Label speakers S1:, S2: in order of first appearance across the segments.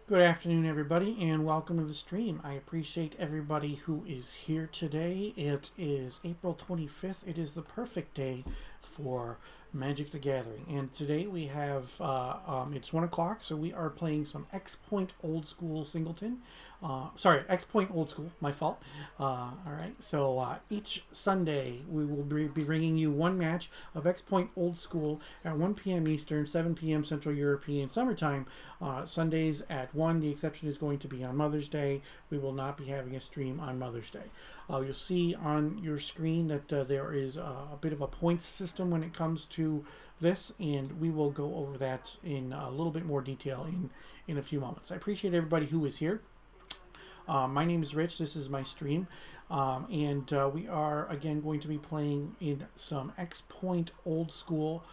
S1: Good afternoon, everybody, and welcome to the stream. I appreciate everybody who is here today. It is April 25th. It is the perfect day for Magic the Gathering. And today we have, it's 1 o'clock, so we are playing some X-Point Old School Singleton. Sorry, X-Point Old School, my fault. All right, so each Sunday we will be bringing you one match of X-Point Old School at 1 p.m. Eastern, 7 p.m. Central European Summertime. Sundays at 1. The exception is going to be on Mother's Day. We will not be having a stream on Mother's Day. You'll see on your screen that there is a bit of a points system when it comes to this, and we will go over that in a little bit more detail in a few moments. I appreciate everybody who is here. My name is Rich. This is my stream. And we are, again, going to be playing in some X-Point Old School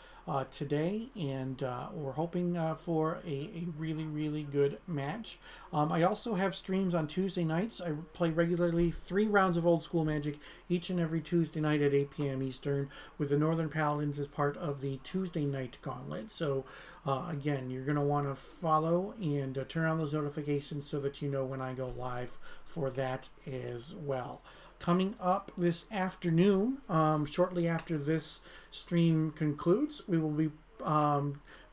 S1: today, and we're hoping for a really, really good match. I also have streams on Tuesday nights. I play regularly 3 rounds of Old School Magic each and every Tuesday night at 8 p.m. Eastern, with the Northern Paladins as part of the Tuesday night gauntlet. So again, you're going to want to follow and turn on those notifications so that you know when I go live for that as well. Coming up this afternoon, shortly after this stream concludes, we will be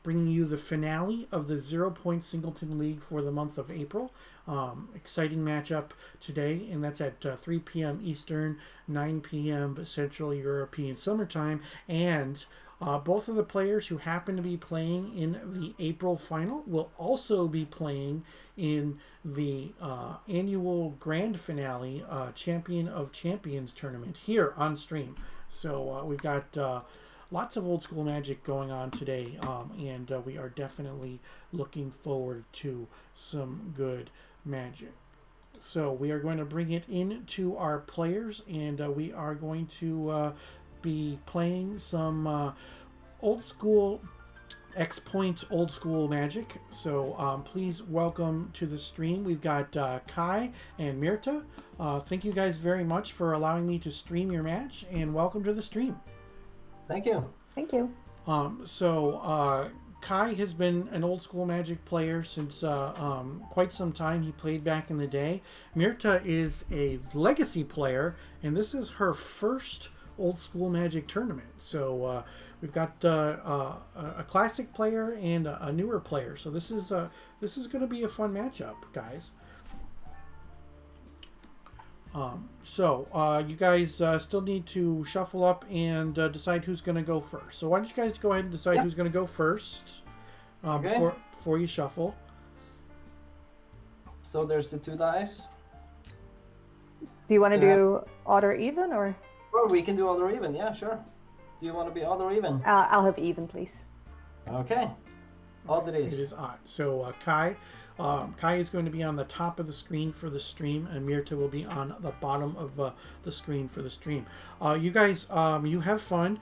S1: bringing you the finale of the 0 Point Singleton League for the month of April. Exciting matchup today, and that's at 3 p.m. Eastern, 9 p.m. Central European Summertime. And both of the players who happen to be playing in the April final will also be playing in the annual grand finale Champion of Champions tournament here on stream. So we've got lots of Old School Magic going on today, and we are definitely looking forward to some good magic. So we are going to bring it into our players, and we are going to be playing some old school X-Point Old School Magic. So please welcome to the stream. We've got Kai and Mirta. Thank you guys very much for allowing me to stream your match, and welcome to the stream.
S2: Thank you.
S3: Thank you.
S1: Kai has been an Old School Magic player since quite some time. He played back in the day. Mirta is a legacy player, and this is her first Old School Magic tournament. So we've got a classic player and a newer player. So this is going to be a fun matchup, guys. You guys still need to shuffle up and decide who's going to go first. So why don't you guys go ahead and decide who's going to go first before you shuffle.
S2: So there's the 2 dice.
S3: Do you want to do odd or even, or?
S2: Or we can do odd or even. Yeah, sure. Do you want to be odd or even?
S3: I'll have even, please.
S2: Okay. Odd it is.
S1: It is odd. So Kai is going to be on the top of the screen for the stream, and Mirta will be on the bottom of the screen for the stream. You guys, you have fun.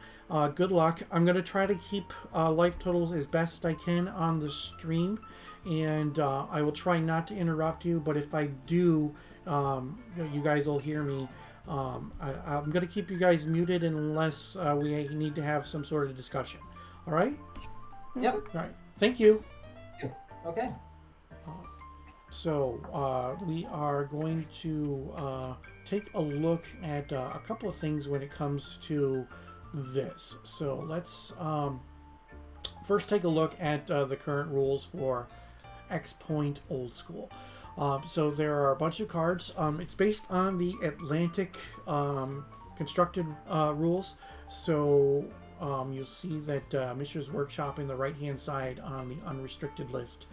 S1: Good luck. I'm going to try to keep life totals as best I can on the stream, and I will try not to interrupt you, but if I do, you guys will hear me. I'm going to keep you guys muted unless we need to have some sort of discussion. All right?
S2: Yep.
S1: All right. Thank you.
S2: Okay.
S1: So we are going to take a look at a couple of things when it comes to this. So let's first take a look at the current rules for X Point Old School. So there are a bunch of cards. It's based on the Atlantic constructed rules. So you'll see that Mishra's Workshop in the right-hand side on the unrestricted list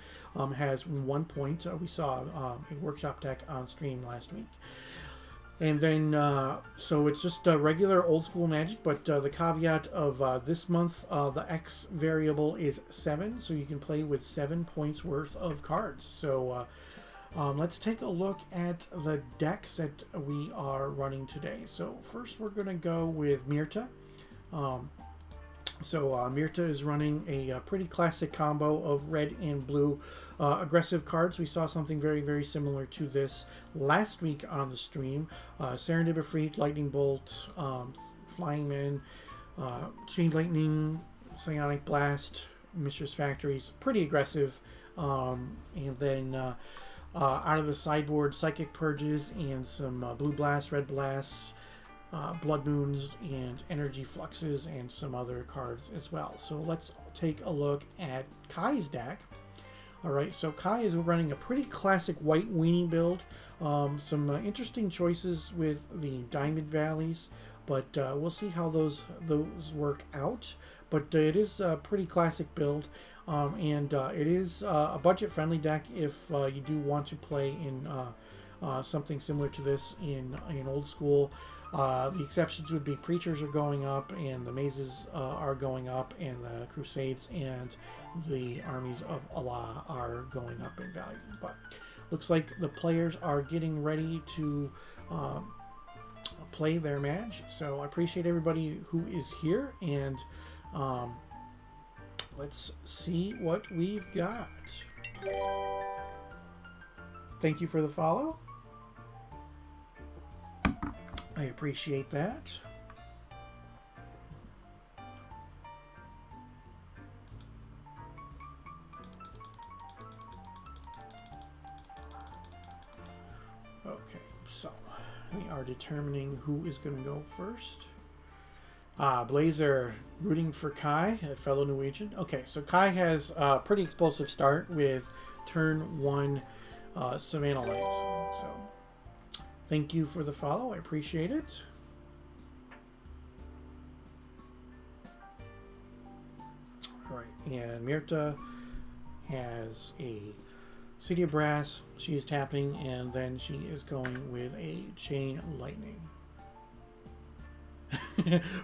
S1: has 1 point. We saw a workshop deck on stream last week. And then, so it's just a regular old school Magic, but the caveat of this month, the X variable is 7, so you can play with 7 points worth of cards. So let's take a look at the decks that we are running today. So first we're going to go with Mirta. Mirta is running a pretty classic combo of red and blue aggressive cards. We saw something very, very similar to this last week on the stream. Serendib Efreet, Lightning Bolt, Flying Men, Chain Lightning, Psionic Blast, Mishra's Factories, pretty aggressive. And then out of the sideboard, Psychic Purges and some Blue Blasts, Red Blasts, Blood Moons, and Energy Fluxes, and some other cards as well. So let's take a look at Kai's deck. Alright, so Kai is running a pretty classic white weenie build. Some interesting choices with the Diamond Valleys, but we'll see how those work out. But it is a pretty classic build, and it is a budget-friendly deck if you do want to play in something similar to this in old school. The exceptions would be Preachers are going up, and the Mazes are going up, and the Crusades and the Armies of Allah are going up in value. But looks like the players are getting ready to play their match. So I appreciate everybody who is here, and let's see what we've got. Thank you for the follow. I appreciate that. Okay, so we are determining who is going to go first. Blazer rooting for Kai, a fellow Norwegian. Okay, so Kai has a pretty explosive start with turn 1 Savannah Lights. So thank you for the follow. I appreciate it. All right, and Mirta has a City of Brass. She is tapping, and then she is going with a Chain Lightning.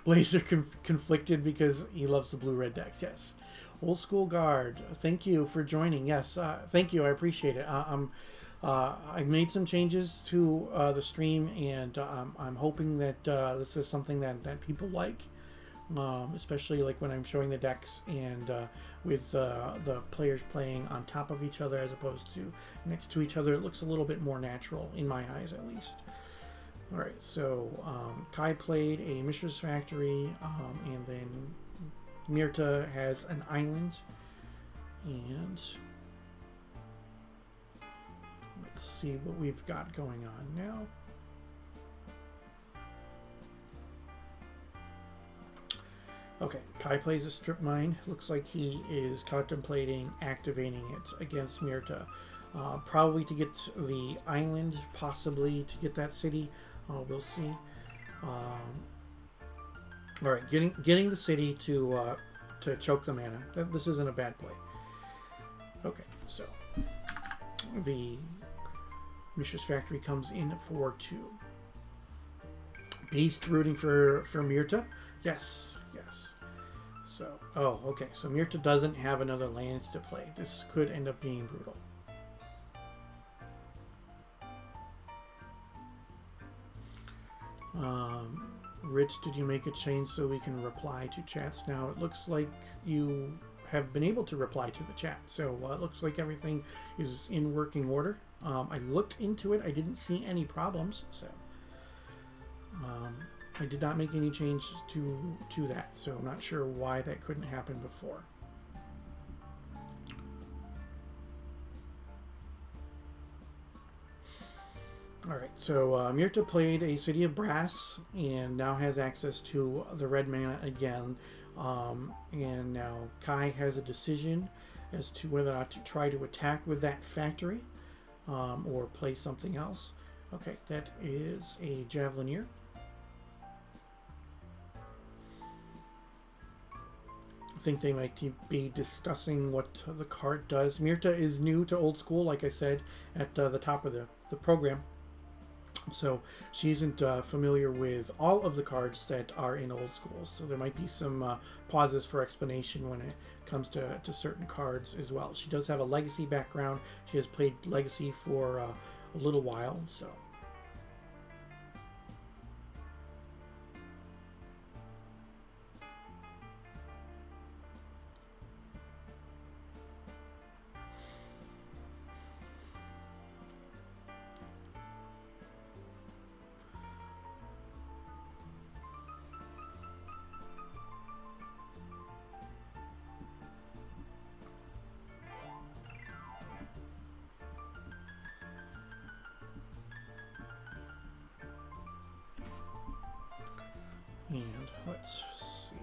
S1: Blazer conflicted because he loves the blue-red decks. Yes. Old School Guard, thank you for joining. Yes, thank you. I appreciate it. I've made some changes to the stream, and I'm hoping that this is something that people like, especially like when I'm showing the decks and with the players playing on top of each other as opposed to next to each other. It looks a little bit more natural in my eyes, at least. All right, so Kai played a Mishra's Factory, and then Mirta has an island, and let's see what we've got going on now. Okay, Kai plays a Strip Mine. Looks like he is contemplating activating it against Mirta. Probably to get the island, possibly to get that city. We'll see. All right, getting the city to choke the mana. This isn't a bad play. Okay, so the Mishra's Factory comes in for 2. Beast rooting for Myrta. Yes, yes. So, oh, okay. So Myrta doesn't have another land to play. This could end up being brutal. Rich, did you make a change so we can reply to chats now? It looks like you have been able to reply to the chat. So it looks like everything is in working order. I looked into it. I didn't see any problems. So I did not make any changes to that. So I'm not sure why that couldn't happen before. Alright, so Myrta played a City of Brass and now has access to the red mana again. And now Kai has a decision as to whether or not to try to attack with that factory or play something else. Okay, that is a Javelineer. I think they might be discussing what the card does. Myrta is new to Old School, like I said at the top of the program. So she isn't familiar with all of the cards that are in Old School. So there might be some pauses for explanation when it comes to certain cards as well. She does have a Legacy background. She has played Legacy for a little while. So. And let's see.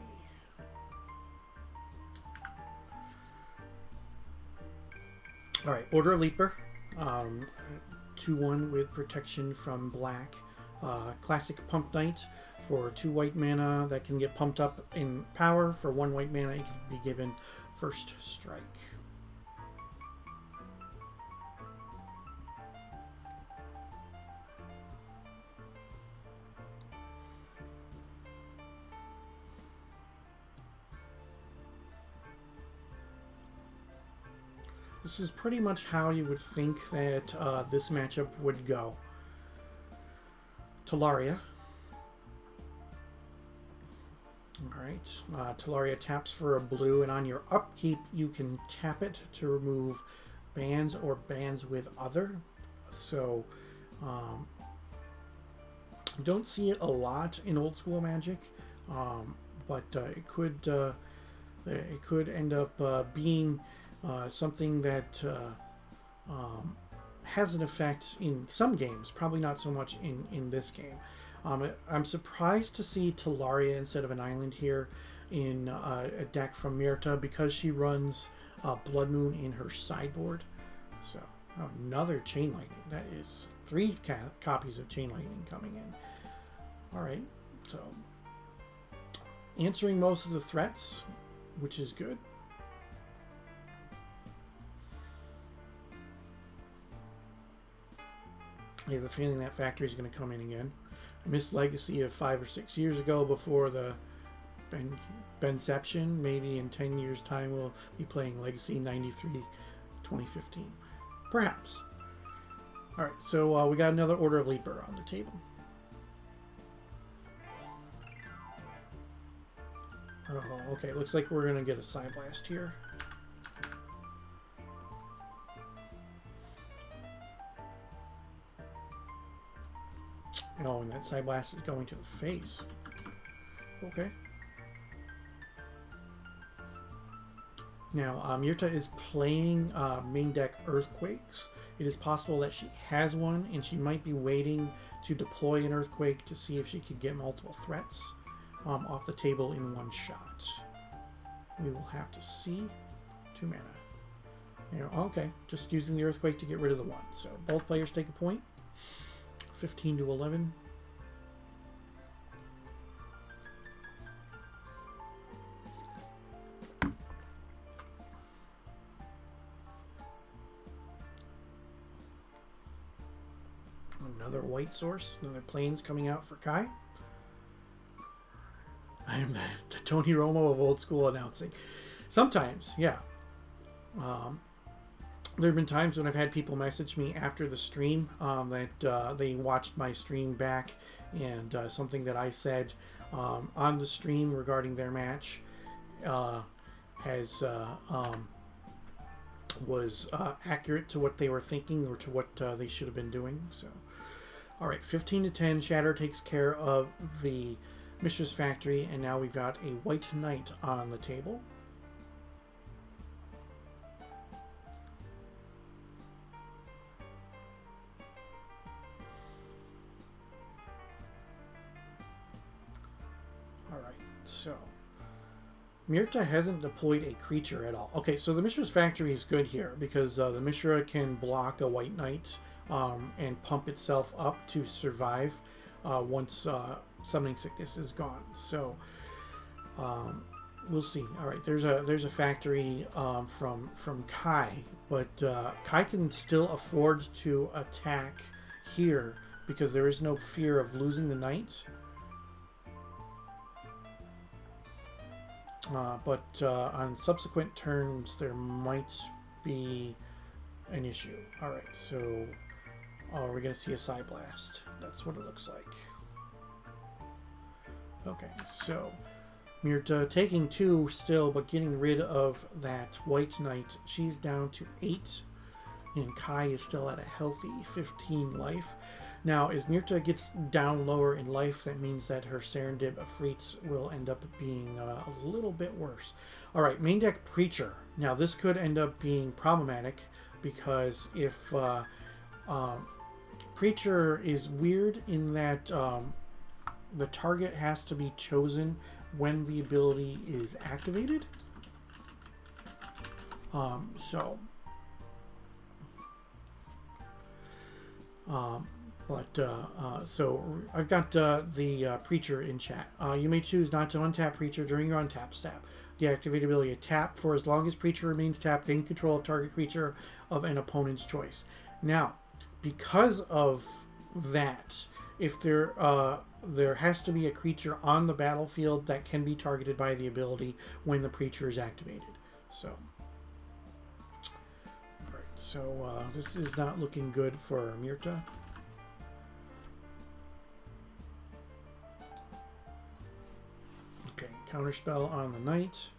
S1: All right, Order Leaper, 2/1 with protection from black. Classic Pump Knight for 2 white mana that can get pumped up in power. For 1 white mana, it can be given first strike. This is pretty much how you would think that this matchup would go. Talaria. Alright, Talaria taps for a blue, and on your upkeep you can tap it to remove bans or bans with other. So, don't see it a lot in Old School Magic, but it could end up being something that has an effect in some games, probably not so much in this game. I'm surprised to see Talaria instead of an island here in a deck from Myrta because she runs Blood Moon in her sideboard. So another Chain Lightning. That is 3 copies of Chain Lightning coming in. Alright, so answering most of the threats, which is good. I have a feeling that factory is going to come in again. I missed Legacy of 5 or 6 years ago before the Benception. Maybe in 10 years' time we'll be playing Legacy 93 2015. Perhaps. Alright, so we got another Order of Leaper on the table. Oh, okay, looks like we're going to get a Psyblast here. Oh, and that Psyblast is going to the face. Okay. Now, Myrta is playing main deck Earthquakes. It is possible that she has one, and she might be waiting to deploy an Earthquake to see if she could get multiple threats off the table in one shot. We will have to see. 2 mana. You know, okay, just using the Earthquake to get rid of the 1. So both players take a point. 15 to 11. Another white source, another plains coming out for Kai. I am the Tony Romo of old school announcing. Sometimes, yeah. There have been times when I've had people message me after the stream that they watched my stream back, and something that I said on the stream regarding their match has was accurate to what they were thinking or to what they should have been doing. So, all right, 15 to 10. Shatter takes care of the Mistress Factory, and now we've got a White Knight on the table. So, Myrta hasn't deployed a creature at all. Okay, so the Mishra's Factory is good here because the Mishra can block a White Knight and pump itself up to survive once Summoning Sickness is gone. So, we'll see. All right, there's a factory from Kai, but Kai can still afford to attack here because there is no fear of losing the knights. But on subsequent turns, there might be an issue. All right, so we're going to see a Psy Blast. That's what it looks like. Okay, so Myrta taking 2 still, but getting rid of that White Knight. She's down to 8, and Kai is still at a healthy 15 life. Now, as Myrta gets down lower in life, that means that her Serendib Afrits will end up being a little bit worse. All right, main deck Preacher. Now, this could end up being problematic because if Preacher is weird in that the target has to be chosen when the ability is activated. So I've got the Preacher in chat. You may choose not to untap Preacher during your untap step. Deactivate ability tap for as long as Preacher remains tapped. Gain control of target creature of an opponent's choice. Now, because of that, if there has to be a creature on the battlefield that can be targeted by the ability when the Preacher is activated. So, all right. So this is not looking good for Myrta. Okay, counterspell on the knight,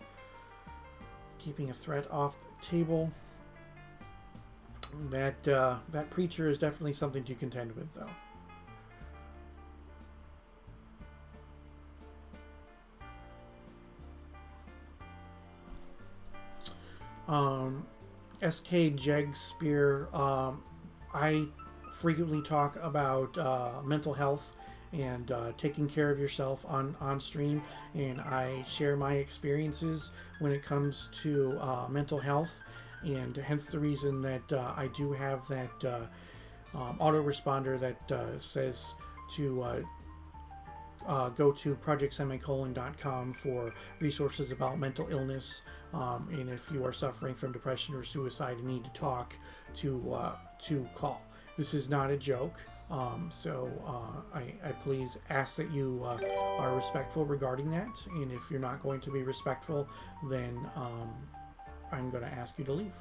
S1: keeping a threat off the table. That Preacher is definitely something to contend with, though. SK Jeg Spear. I frequently talk about mental health and taking care of yourself on stream, and I share my experiences when it comes to mental health, and hence the reason that I do have that autoresponder that says to go to projectsemicolon.com for resources about mental illness, and if you are suffering from depression or suicide and need to talk, to call. This is not a joke. So I please ask that you are respectful regarding that, and if you're not going to be respectful, then I'm going to ask you to leave.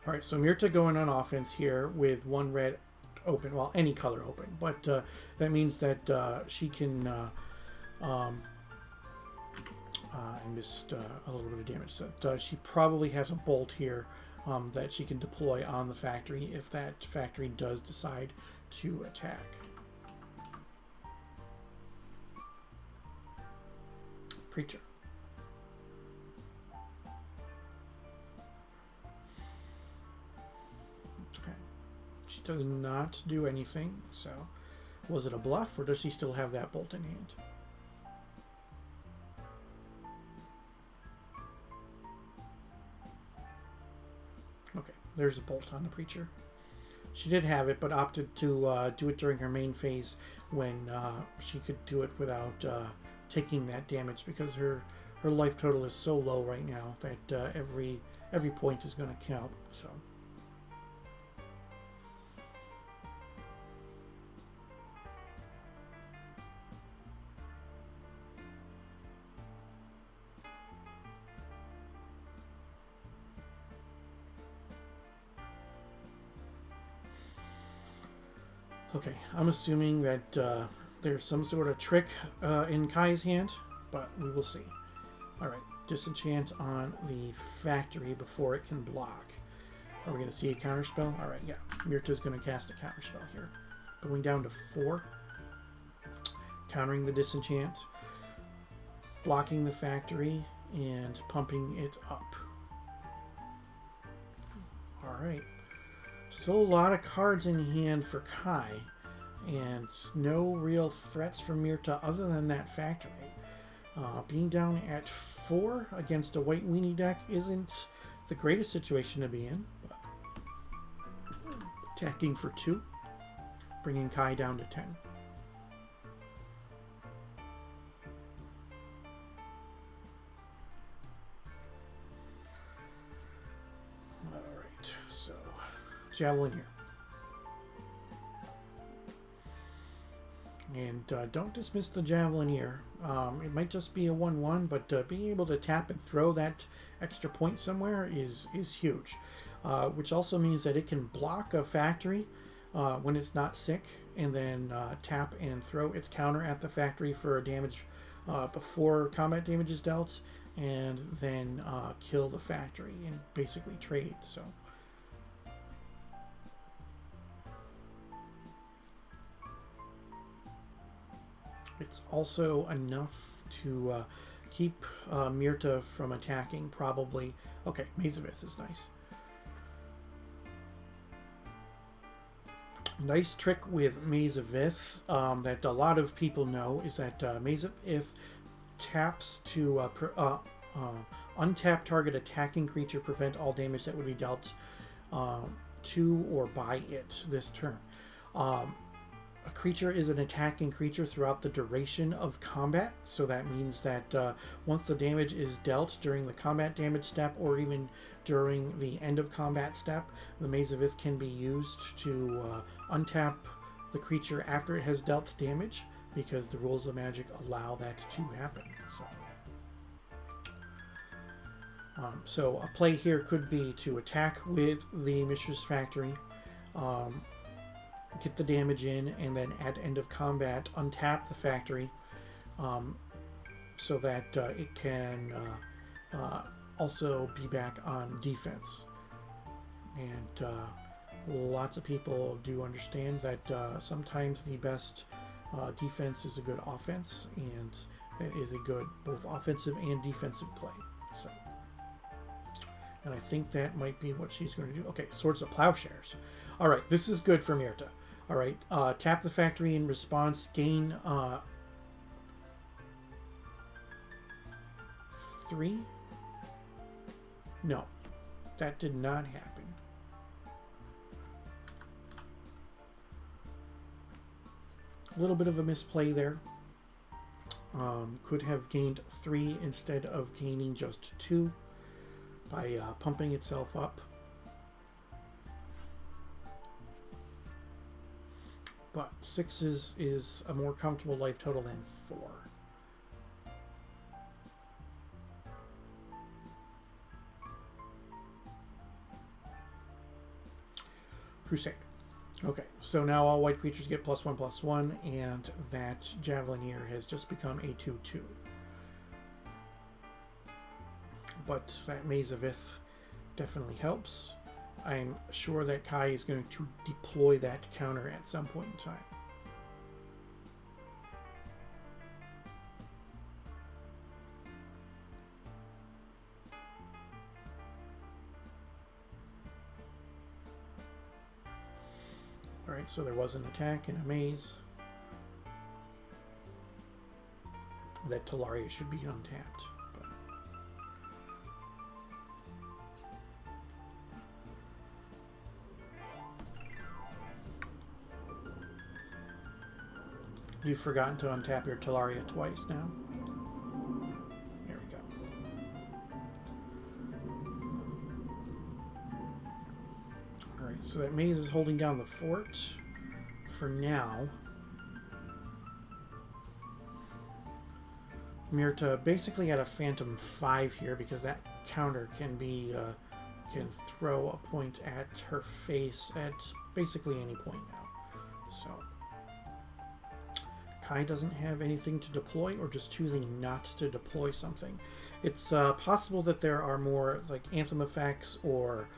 S1: All right, so Myrta going on offense here with 1 red open, well, any color open, but that means that she can I missed a little bit of damage, so she probably has a bolt here that she can deploy on the factory if that factory does decide to attack. Preacher. Okay. She does not do anything, so was it a bluff, or does she still have that bolt in hand? Okay, there's a bolt on the Preacher. She did have it, but opted to do it during her main phase when she could do it without taking that damage, because her life total is so low right now that every point is going to count. So. Okay, I'm assuming that there's some sort of trick in Kai's hand, but we will see. Alright, disenchant on the factory before it can block. Are we going to see a counterspell? Alright, yeah. Myrta's going to cast a counterspell here. Going down to 4. Countering the disenchant. Blocking the factory and pumping it up. Alright. Still a lot of cards in hand for Kai. And no real threats for Myrta other than that factory. Being down at 4 against a white weenie deck isn't the greatest situation to be in. But attacking for 2. Bringing Kai down to 10. Alright, so Javelin here. And don't dismiss the Javelineer. It might just be a 1-1, but being able to tap and throw that extra point somewhere is huge. Which also means that it can block a factory when it's not sick, and then tap and throw its counter at the factory for a damage before combat damage is dealt, and then kill the factory and basically trade. So. It's also enough to keep Myrta from attacking, probably. Okay, Maze of Ith is nice. Nice trick with Maze of Ith that a lot of people know is that Maze of Ith taps to untap target attacking creature, prevent all damage that would be dealt to or by it this turn. A creature is an attacking creature throughout the duration of combat, so that means that once the damage is dealt during the combat damage step or even during the end of combat step, the Maze of Ith can be used to untap the creature after it has dealt damage, because the rules of Magic allow that to happen. So a play here could be to attack with the Mishra's Factory, get the damage in, and then at end of combat untap the factory so that it can also be back on defense. And lots of people do understand that sometimes the best defense is a good offense, and it is a good both offensive and defensive play. So, and I think that might be what she's going to do. Okay, Swords of Plowshares. All right, this is good for Myrta. All right, tap the factory in response, gain 3? No, that did not happen. A little bit of a misplay there. Could have gained 3 instead of gaining just 2 by pumping itself up. But 6 is a more comfortable life total than 4. Crusade. Okay, so now all white creatures get +1/+1, and that Javelineer has just become a 2/2. But that Maze of Ith definitely helps. I'm sure that Kai is going to deploy that counter at some point in time. Alright, so there was an attack in a maze. That Talaria should be untapped. You've forgotten to untap your Talaria twice now. There we go. Alright, so that maze is holding down the fort for now. Myrta basically at a Phantom 5 here, because that counter can be can throw a point at her face at basically any point now. So Kai doesn't have anything to deploy, or just choosing not to deploy something. It's possible that there are more like anthem effects, or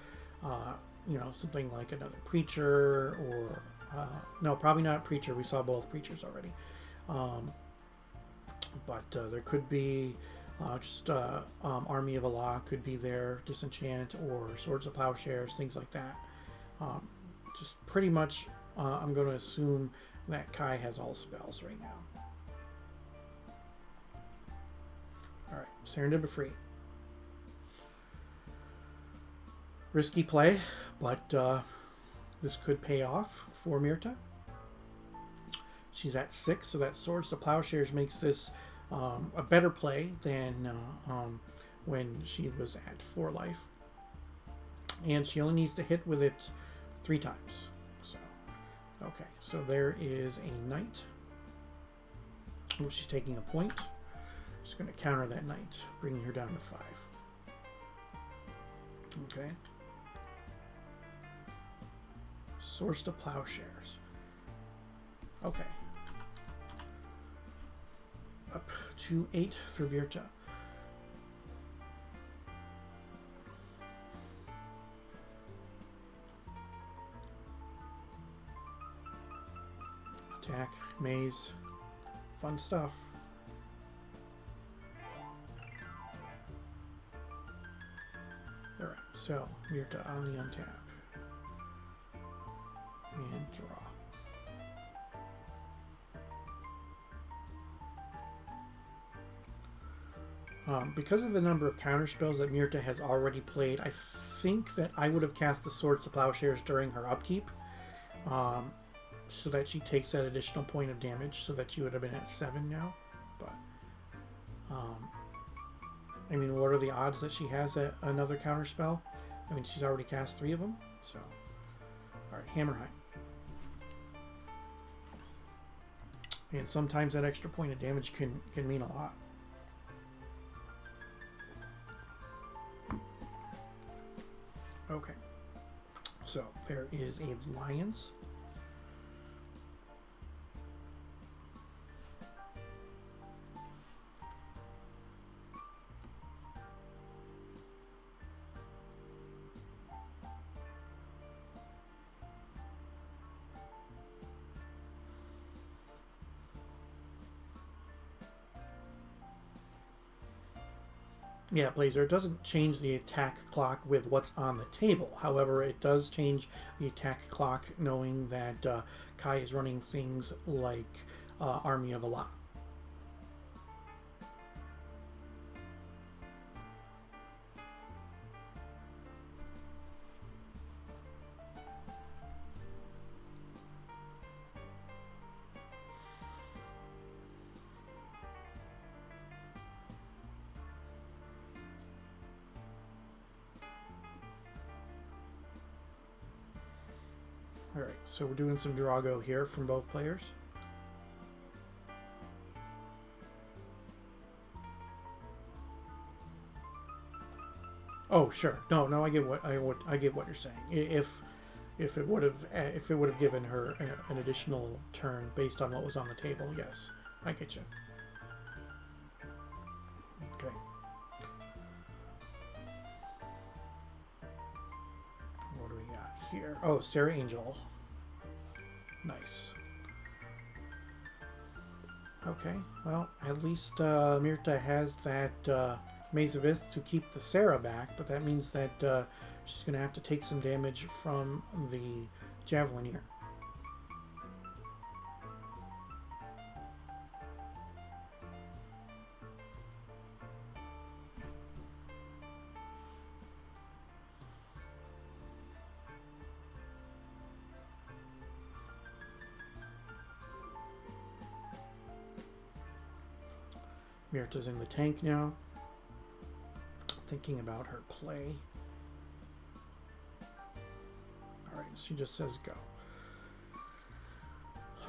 S1: something like another preacher, or no, probably not preacher. We saw both preachers already. But there could be just Army of Allah could be there, Disenchant, or Swords of Plowshares, things like that. Just pretty much, I'm going to assume that Kai has all spells right now. Alright, Serendipity free. Risky play, but this could pay off for Myrta. She's at 6, so that Swords to Plowshares makes this a better play than when she was at 4 life. And she only needs to hit with it 3 times. So, okay, so there is a knight. Oh, she's taking a point. Just going to counter that knight, bringing her down to 5. Okay. Swords to Plowshares. Okay. Up to 8 for Virta. Attack, maze, fun stuff. Alright, so Virta on the untap. And draw. Because of the number of counterspells that Myrta has already played, I think that I would have cast the Swords to Plowshares during her upkeep, so that she takes that additional point of damage, so that she would have been at 7 now. But, I mean, what are the odds that she has another counterspell? I mean, she's already cast 3 of them, so. Alright, Hammerheim. And sometimes that extra point of damage can mean a lot. Okay, so there is a Lions. Yeah, Blazer, it doesn't change the attack clock with what's on the table. However, it does change the attack clock knowing that Kai is running things like Army of Allah. Alright, so we're doing some Drago here from both players. Oh, sure. No, I get what you're saying. If it would have given her an additional turn based on what was on the table, yes, I get you. Okay. What do we got here? Oh, Sarah Angel. Nice. Okay, well, at least Myrta has that Maze of Ith to keep the Sarah back, but that means that she's going to have to take some damage from the Javelineer. Myrta's in the tank now, thinking about her play. Alright, she just says go.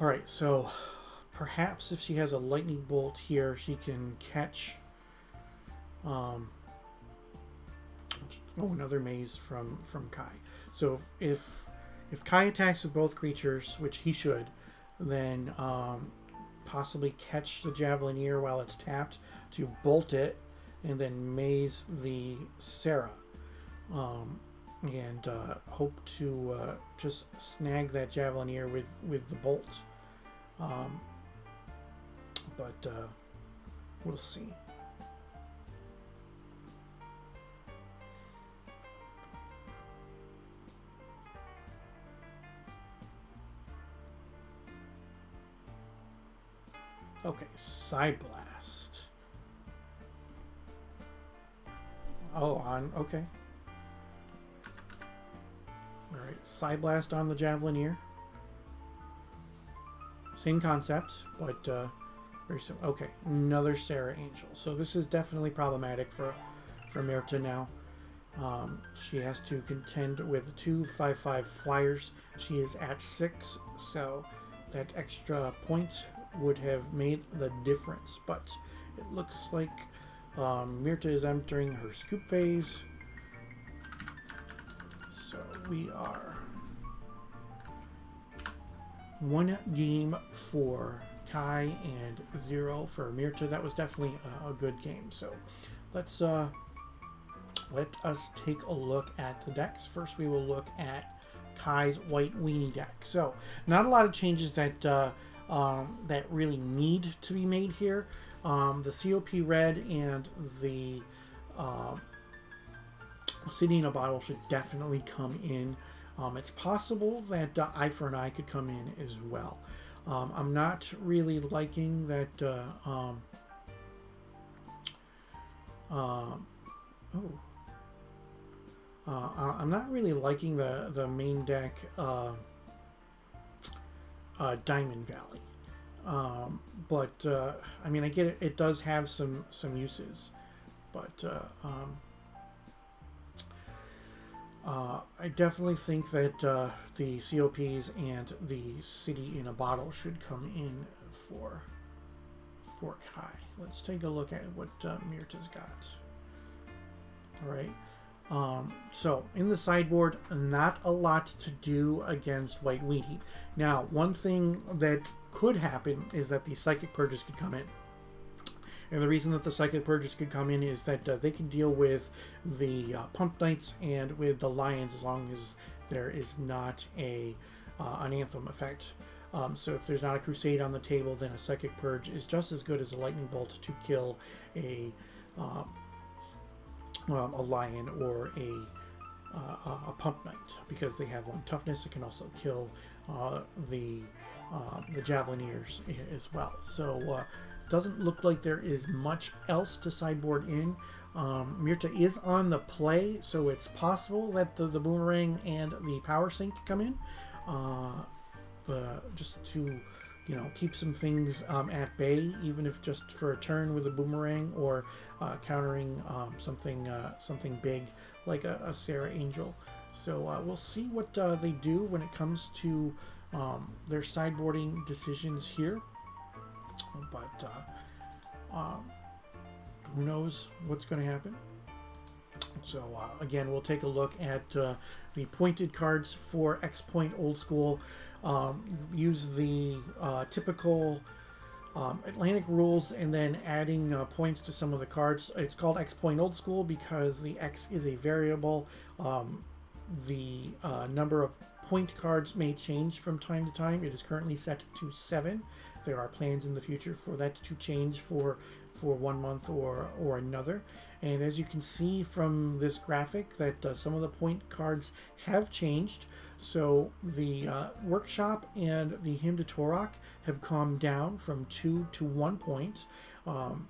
S1: Alright, so perhaps if she has a lightning bolt here, she can catch another maze from Kai. So if Kai attacks with both creatures, which he should, then possibly catch the Javelineer while it's tapped to bolt it, and then maze the Sarah. And hope to just snag that Javelineer with the bolt. But we'll see. Okay, Side Blast. Oh, okay. Alright, Side Blast on the Javelineer. Same concept, but very simple. Okay, another Sarah Angel. So this is definitely problematic for Myrta now. She has to contend with 2 5/5 flyers. She is at 6, so that extra point would have made the difference. But it looks like Myrta is entering her scoop phase. So we are 1 game for Kai and 0 for Myrta. That was definitely a good game. So let's let us take a look at the decks. First, we will look at Kai's White Weenie deck. So not a lot of changes that that really need to be made here. The COP Red and the City in a Bottle should definitely come in. It's possible that Eye for an Eye could come in as well. I'm not really liking that. I'm not really liking the main deck Diamond Valley. But I mean, I get it. It does have some uses, but I definitely think that the COPs and the City in a Bottle should come in for Kai. Let's take a look at what Myrta's got. All right. So in the sideboard, not a lot to do against White Weenie. Now, one thing that could happen is that the Psychic Purges could come in. And the reason that the Psychic Purges could come in is that they can deal with the Pump Knights and with the Lions as long as there is not an Anthem effect. So if there's not a Crusade on the table, then a Psychic Purge is just as good as a Lightning Bolt to kill a Lion or a Pump Knight, because they have 1 toughness. It can also kill the Javelineers as well. So doesn't look like there is much else to sideboard in. Myrta is on the play, so it's possible that the Boomerang and the Power Sink come in, just to keep some things at bay, even if just for a turn with a Boomerang, or countering something big like a Sarah Angel. So we'll see what they do when it comes to their sideboarding decisions here. But who knows what's going to happen. So again, we'll take a look at the pointed cards for X Point Old School. Use the typical Atlantic rules, and then adding points to some of the cards. It's called X Point Old School because the X is a variable. The number of point cards may change from time to time. It is currently set to 7. There are plans in the future for that to change for 1 month or another. And as you can see from this graphic, that some of the point cards have changed. So the Workshop and the Hymn to Torok have come down from 2 to 1 point. On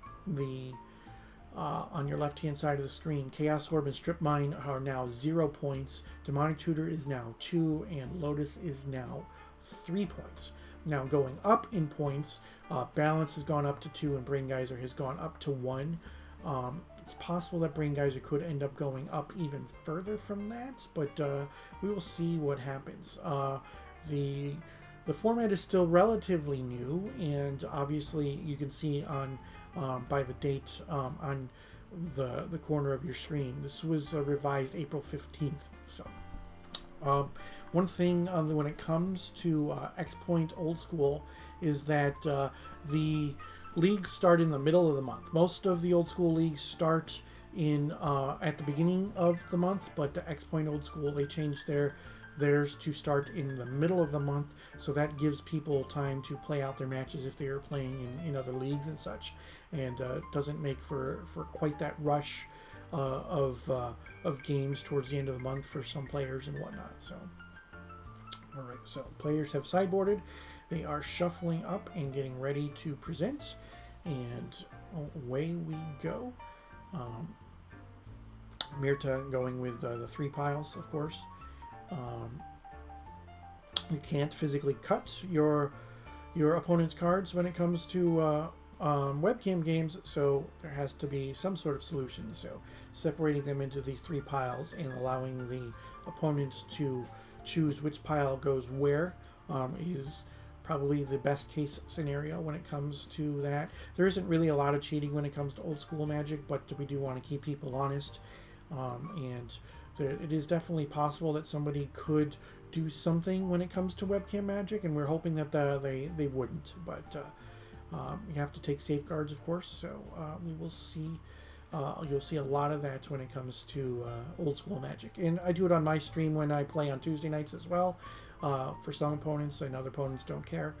S1: your left-hand side of the screen, Chaos Orb and Strip Mine are now 0 points. Demonic Tutor is now 2, and Lotus is now 3 points. Now going up in points, Balance has gone up to 2, and Brain Geyser has gone up to 1. It's possible that Brain Geyser could end up going up even further from that, but we will see what happens. The format is still relatively new, and obviously you can see on by the date on the corner of your screen. This was revised April 15th. So One thing when it comes to X-Point Old School is that the leagues start in the middle of the month. Most of the Old School leagues start in at the beginning of the month, but the X-Point Old School, they changed theirs to start in the middle of the month, so that gives people time to play out their matches if they are playing in other leagues and such, and doesn't make for quite that rush of games towards the end of the month for some players and whatnot. So, all right, so players have sideboarded. They are shuffling up and getting ready to present, and away we go. Mirta going with the 3 piles, of course. You can't physically cut your opponent's cards when it comes to webcam games, so there has to be some sort of solution. So separating them into these 3 piles and allowing the opponents to choose which pile goes where is probably the best case scenario when it comes to that. There isn't really a lot of cheating when it comes to Old School Magic, but we do want to keep people honest, and it is definitely possible that somebody could do something when it comes to webcam Magic, and we're hoping that they wouldn't, but you have to take safeguards, of course, so we will see. You'll see a lot of that when it comes to Old School Magic, and I do it on my stream when I play on Tuesday nights as well. For some opponents, and other opponents don't care,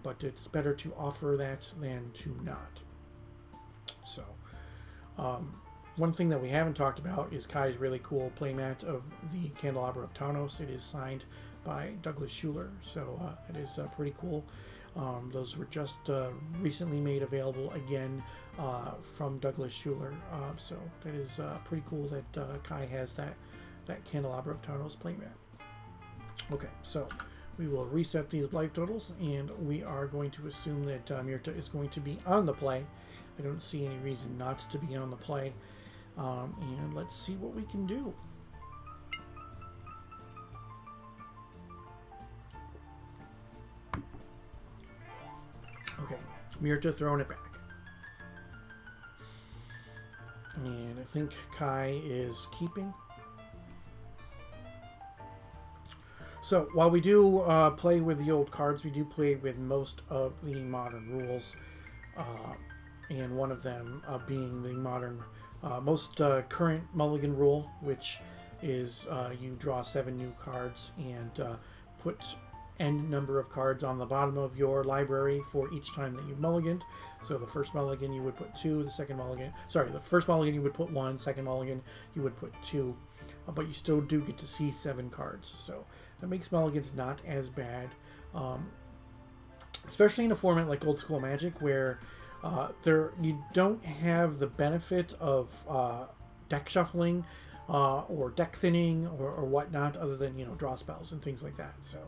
S1: but it's better to offer that than to not. So, one thing that we haven't talked about is Kai's really cool playmat of the Candelabra of Tawnos. It is signed by Douglas Schuler, so it is pretty cool. Those were just recently made available again from Douglas Schuler, so that is pretty cool that Kai has that Candelabra of Tawnos playmat. Okay, so we will reset these life totals, and we are going to assume that Mirta is going to be on the play. I don't see any reason not to be on the play, and let's see what we can do. Okay, Mirta throwing it back. And I think Kai is keeping. So while we do play with the old cards, we do play with most of the modern rules, and one of them being the modern, most current Mulligan rule, which is you draw 7 new cards and put n number of cards on the bottom of your library for each time that you mulliganed. So the first mulligan you would put 2, the second mulligan, sorry, the first mulligan you would put 1, second mulligan you would put 2, but you still do get to see 7 cards. So that makes mulligans not as bad, especially in a format like Old School Magic, where you don't have the benefit of deck shuffling or deck thinning or whatnot, other than draw spells and things like that. So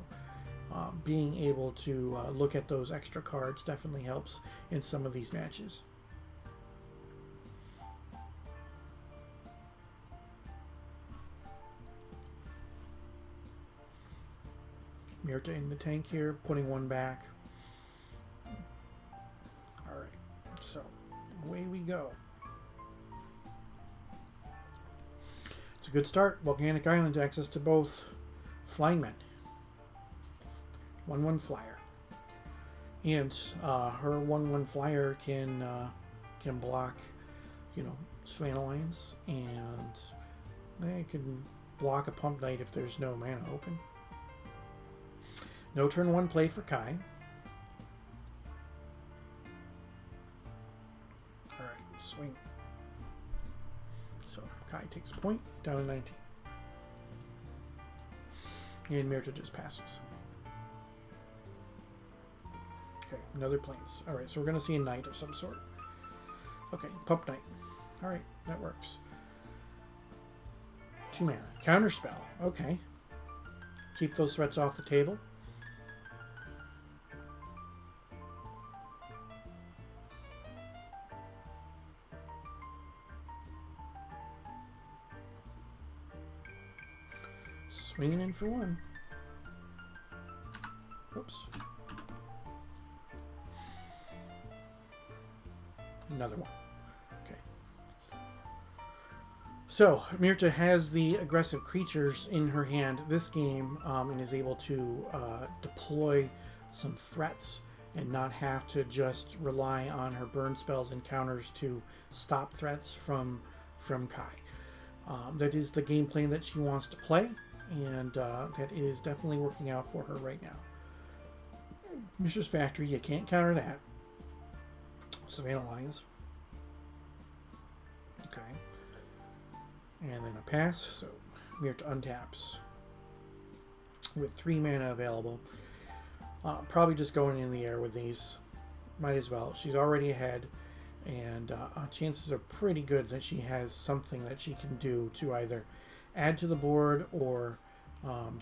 S1: being able to look at those extra cards definitely helps in some of these matches. Mirta in the tank here, putting 1 back. Alright, so away we go. It's a good start. Volcanic Island, access to both flying men. 1/1 flyer. And her 1/1 flyer can block, Savannah Lions, and they can block a Pump Knight if there's no mana open. No turn 1 play for Kai. Alright, swing. So Kai takes a point, down to 19. And Mirta just passes. Okay, another Plains. Alright, so we're going to see a Knight of some sort. Okay, Pump Knight. Alright, that works. 2 mana. Counterspell. Okay. Keep those threats off the table. Swinging in for 1. Oops. Another one. Okay. So, Mirta has the aggressive creatures in her hand this game, and is able to deploy some threats and not have to just rely on her burn spells and counters to stop threats from Kai. That is the game plan that she wants to play, and that is definitely working out for her right now. Mishra's Factory, you can't counter that. Savannah Lions. Okay. And then a pass, so Mirta untaps with 3 mana available. Probably just going in the air with these. Might as well. She's already ahead, and chances are pretty good that she has something that she can do to either add to the board or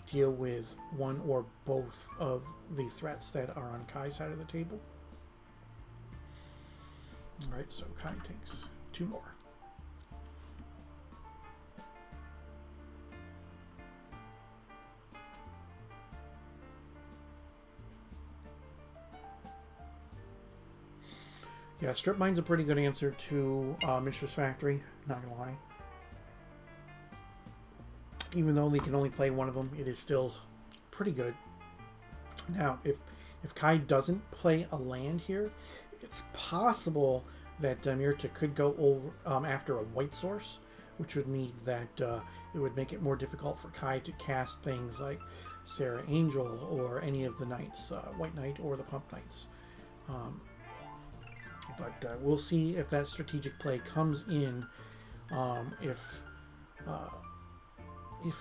S1: deal with one or both of the threats that are on Kai's side of the table. Alright, so Kai takes 2 more. Yeah, Strip Mine's a pretty good answer to Mishra's Factory, not gonna lie. Even though they can only play one of them, it is still pretty good. Now, if Kai doesn't play a land here, it's possible that Mirta could go over after a white source, which would mean that it would make it more difficult for Kai to cast things like Sarah Angel or any of the knights, White Knight or the Pump Knights. But we'll see if that strategic play comes in, if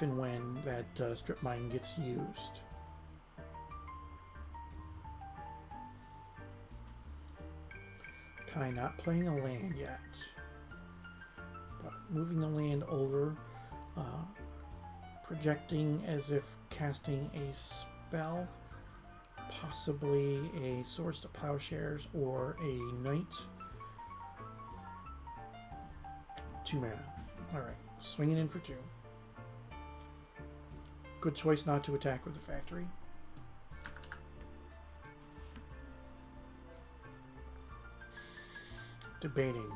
S1: and when that Strip Mine gets used. Kai not playing a land yet, but moving the land over, projecting as if casting a spell. Possibly a Swords to Plowshares or a Knight. 2 mana. Alright, swinging in for 2. Good choice not to attack with the factory. Debating.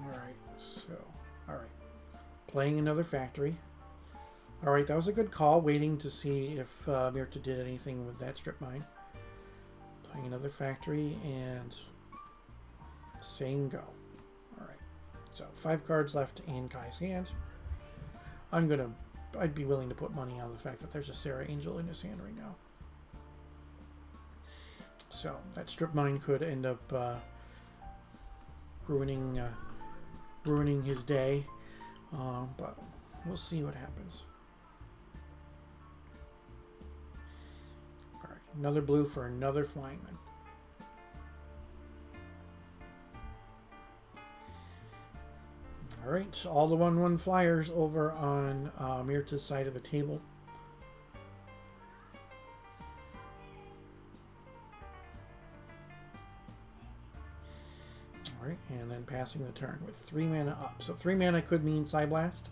S1: Alright, so, alright. Playing another factory. Alright, that was a good call, waiting to see if Mirta did anything with that Strip Mine. Playing another factory and saying go. Alright, so 5 cards left in Kai's hand. I'd be willing to put money on the fact that there's a Sarah Angel in his hand right now. So that Strip Mine could end up ruining his day, but we'll see what happens. Another blue for another Flyingman. Alright, so all the 1/1 flyers over on Mirta's side of the table. Alright, and then passing the turn with 3 mana up. So 3 mana could mean Psyblast.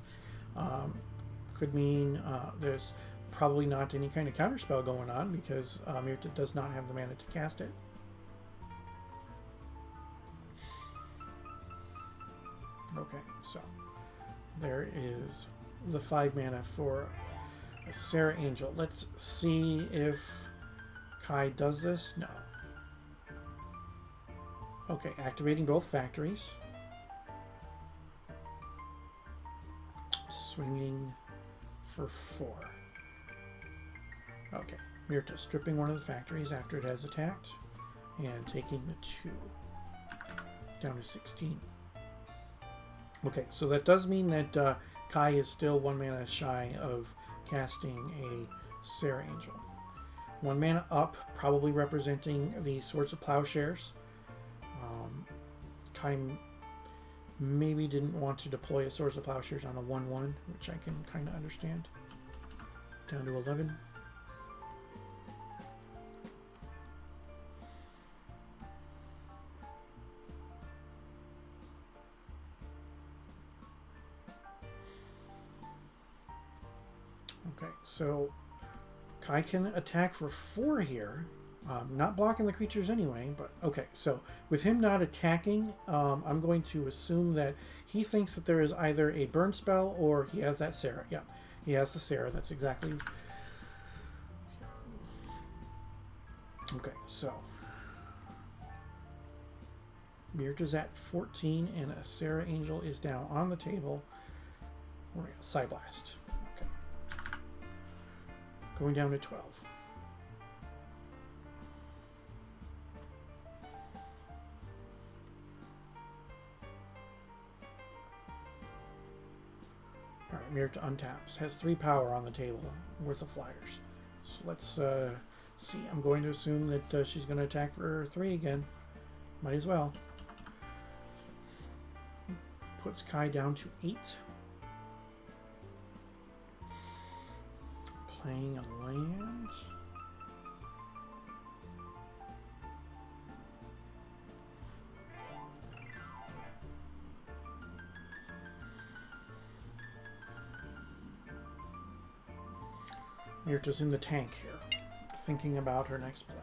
S1: Could mean there's probably not any kind of counterspell going on because Mirta does not have the mana to cast it. Okay, so there is the 5 mana for a Sarah Angel. Let's see if Kai does this. No. Okay, activating both factories. Swinging for 4. Okay, Mirta stripping one of the factories after it has attacked and taking the 2 down to 16. Okay, so that does mean that Kai is still 1 mana shy of casting a Sarah Angel. 1 mana up, probably representing the Swords of Plowshares. Kai maybe didn't want to deploy a Swords of Plowshares on a 1/1, which I can kind of understand. Down to 11. Okay, so Kai can attack for 4 here. Not blocking the creatures anyway, but okay. So with him not attacking, I'm going to assume that he thinks that there is either a burn spell or he has that Sarah. Yeah, he has the Sarah. That's exactly... Okay, so... Mirta's at 14 and a Sarah Angel is now on the table. Oh, yeah, Psyblast. Okay. Going down to 12. Alright, Mirta untaps. Has 3 power on the table worth of flyers. So let's see. I'm going to assume that she's going to attack for 3 again. Might as well. Puts Kai down to 8. Playing a land. Mirta's in the tank here, thinking about her next play.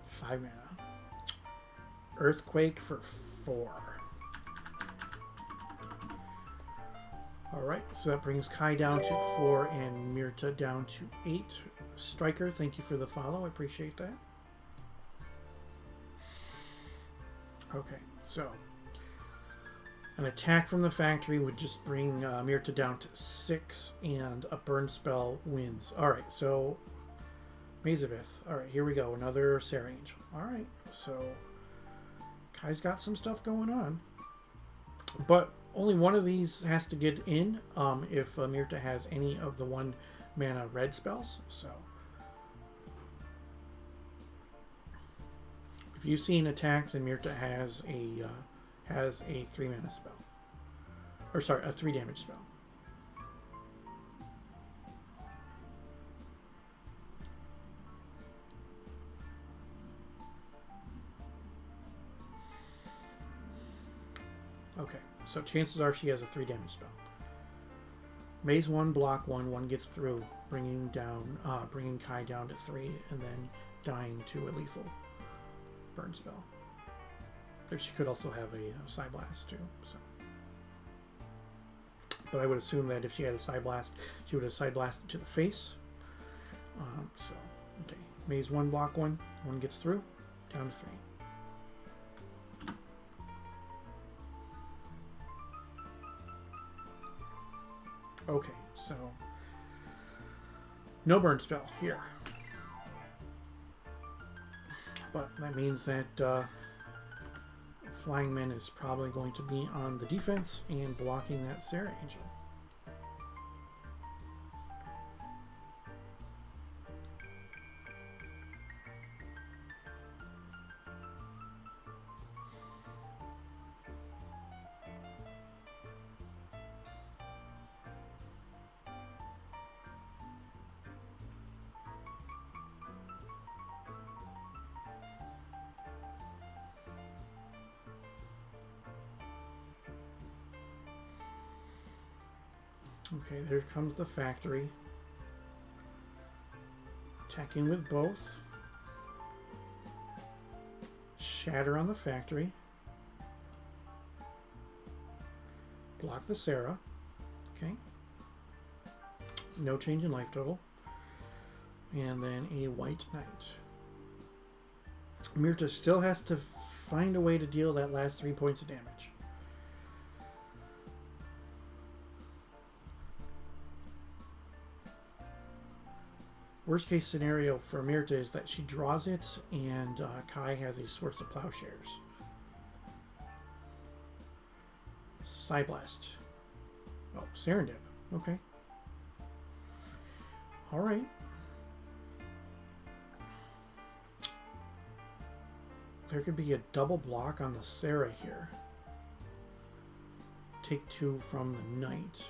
S1: Five mana. Earthquake for 4. Alright, so that brings Kai down to 4 and Mirta down to 8. Striker, thank you for the follow. I appreciate that. Okay, so an attack from the factory would just bring Mirta down to 6 and a burn spell wins. Alright, so Mazavith. Alright, here we go. Another Sarah Angel. Alright, so Kai's got some stuff going on. But only one of these has to get in if Mirta has any of the 1 mana red spells. So if you see an attack, then Mirta has a 3 mana spell. Or sorry, a 3 damage spell. Okay, so chances are she has a 3 damage spell. Maze 1, block 1, 1 gets through, bringing Kai down to 3, and then dying to a lethal burn spell. But she could also have a Psyblast too. So, but I would assume that if she had a Psyblast, she would have Psyblasted to the face. So, okay, Maze 1, block 1, 1 gets through, down to 3. Okay, so no burn spell here. But that means that Flying Man is probably going to be on the defense and blocking that Sarah Angel. Okay, there comes the factory. Attacking with both. Shatter on the factory. Block the Sarah. Okay. No change in life total. And then a white knight. Mirta still has to find a way to deal that last 3 points of damage. Worst case scenario for Mirta is that she draws it and Kai has a Source of Plowshares. Psyblast. Oh, Serendip. Okay. Alright. There could be a double block on the Sarah here. Take 2 from the Knight.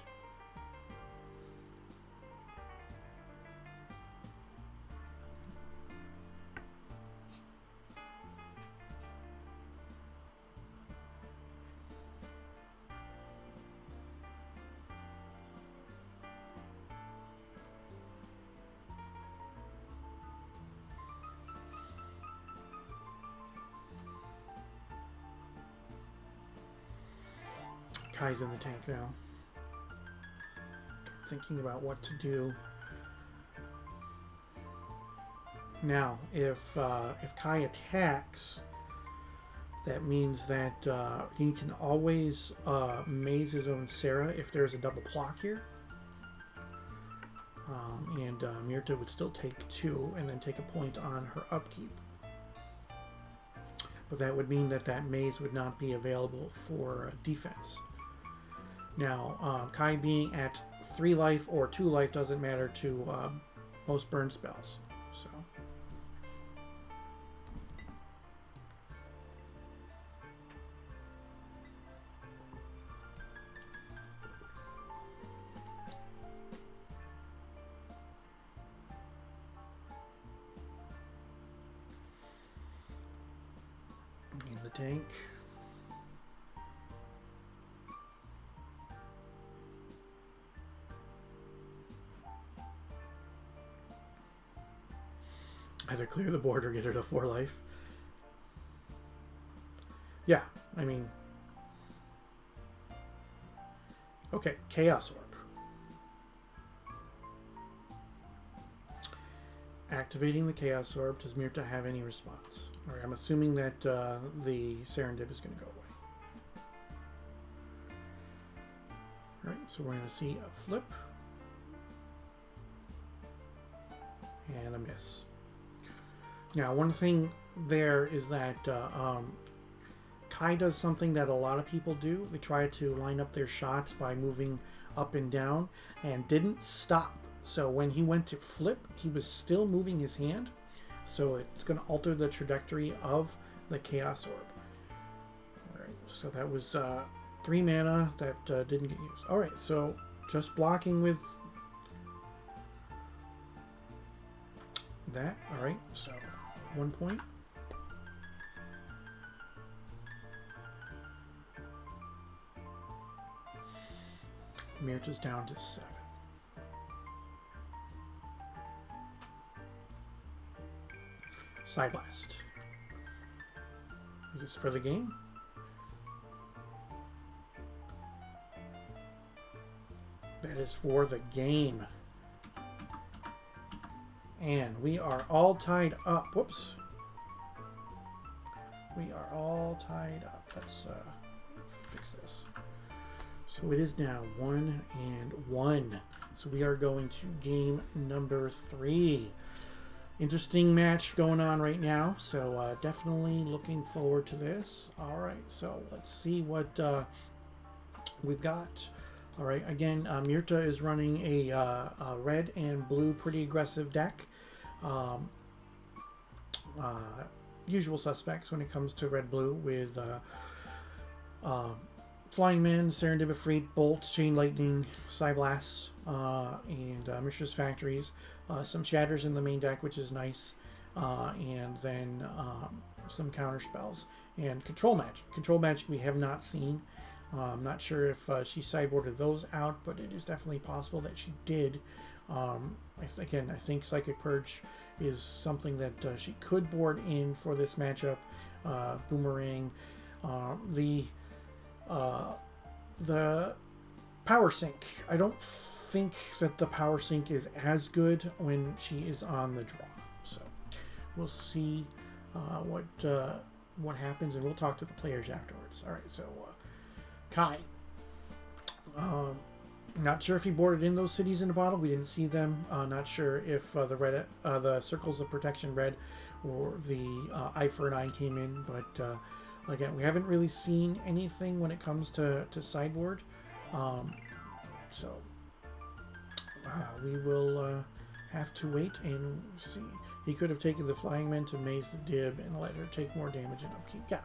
S1: Kai's in the tank now. Thinking about what to do. Now, if Kai attacks, that means that he can always maze his own Sarah if there's a double block here. And Myrta would still take 2 and then take a point on her upkeep. But that would mean that that maze would not be available for defense. Now, Kai being at 3 life or 2 life doesn't matter to most burn spells. So. In the tank. Either clear the board or get rid of 4 life. Yeah, I mean... Okay, Chaos Orb. Activating the Chaos Orb. Does Myrta have any response? Alright, I'm assuming that the Serendip is going to go away. Alright, so we're going to see a flip. And a miss. Now, one thing there is that Kai does something that a lot of people do. They try to line up their shots by moving up and down and didn't stop. So when he went to flip, he was still moving his hand. So it's going to alter the trajectory of the Chaos Orb. Alright, so that was 3 mana that didn't get used. Alright, so just blocking with that. Alright, so 1 point. Myrta's down to 7. Side Blast. Is this for the game? That is for the game. And we are all tied up. Whoops. We are all tied up. Let's fix this. So it is now 1-1. So we are going to game number 3. Interesting match going on right now. So definitely looking forward to this. All right. So let's see what we've got. All right. Again, Myrta is running a red and blue pretty aggressive deck. Usual suspects when it comes to red-blue with Flying Men, Serendipity, Bolts, Chain Lightning, Psyblasts, and Mishra's Factories. Some Shatters in the main deck, which is nice. And then some counter spells. And Control Magic. Control Magic we have not seen. I'm not sure if she sideboarded those out, but it is definitely possible that she did. Again, I think Psychic Purge is something that she could board in for this matchup. Boomerang. The Power Sink. I don't think that the Power Sink is as good when she is on the draw. So we'll see what happens, and we'll talk to the players afterwards. All right, so Kai. Not sure if he boarded in those cities in a bottle. We didn't see them. Not sure if the Circles of Protection red or the Eye for an Eye came in, but again, we haven't really seen anything when it comes to sideboard. So we will have to wait and see. He could have taken the Flying Men to maze the Dib and let her take more damage and upkeep. Yeah.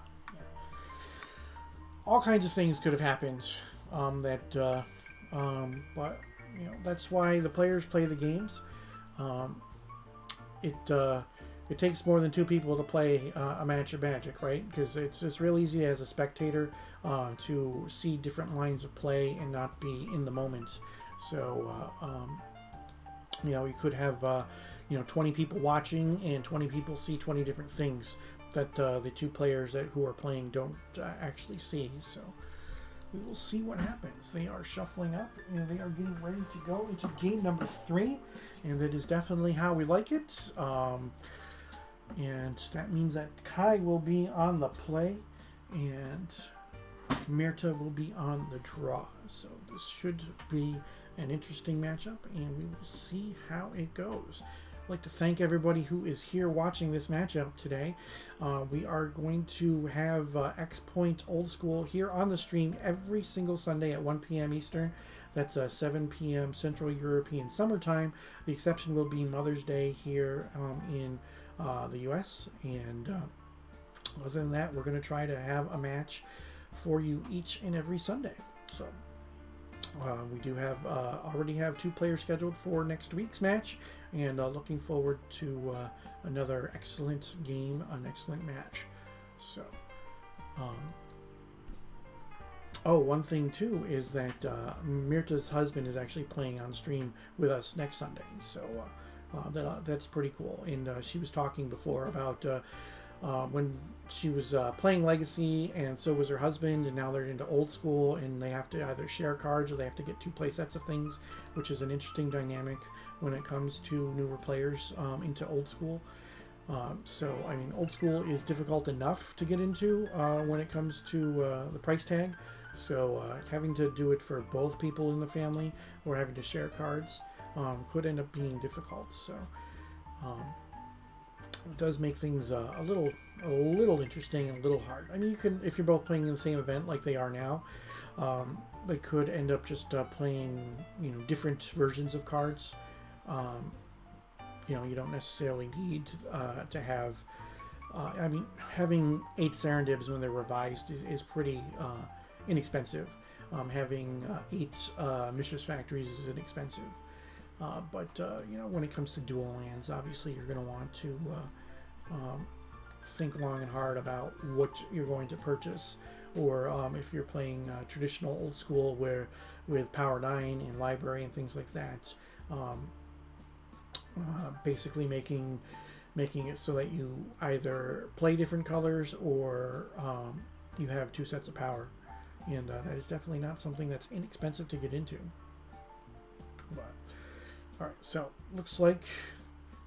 S1: All kinds of things could have happened. But you know, that's why the players play the games. It takes more than 2 people to play a match of Magic, right? Because it's real easy as a spectator to see different lines of play and not be in the moment. So you know, you could have 20 people watching and 20 people see 20 different things that the 2 players who are playing don't actually see. So we will see what happens. They are shuffling up, and they are getting ready to go into game number 3, and that is definitely how we like it. And that means that Kai will be on the play, and Mirta will be on the draw. So this should be an interesting matchup, and we will see how it goes. I'd like to thank everybody who is here watching this matchup today. We are going to have X Point Old School here on the stream every single Sunday at 1 p.m. Eastern. That's 7 p.m. Central European Summertime. The exception will be Mother's Day here in the U.S. And other than that, we're going to try to have a match for you each and every Sunday. So we do have already have 2 players scheduled for next week's match, and looking forward to another excellent game, an excellent match. So, oh, one thing too is that Mirta's husband is actually playing on stream with us next Sunday. So that's pretty cool. And she was talking before about when she was playing Legacy, and so was her husband, and now they're into Old School, and they have to either share cards or they have to get 2 play sets of things, which is an interesting dynamic when it comes to newer players into Old School. So, I mean, Old School is difficult enough to get into when it comes to the price tag. So having to do it for both people in the family or having to share cards could end up being difficult. So it does make things a little interesting and a little hard. I mean, you can, if you're both playing in the same event like they are now, they could end up just playing, different versions of cards. You don't necessarily need to have. I mean, having 8 Serendibs when they're revised is pretty inexpensive. Having 8 Mistress Factories is inexpensive. But when it comes to dual lands, obviously you're going to want to think long and hard about what you're going to purchase. Or if you're playing traditional Old School with Power 9 and Library and things like that, basically making it so that you either play different colors or you have 2 sets of power. And that is definitely not something that's inexpensive to get into. But all right, so looks like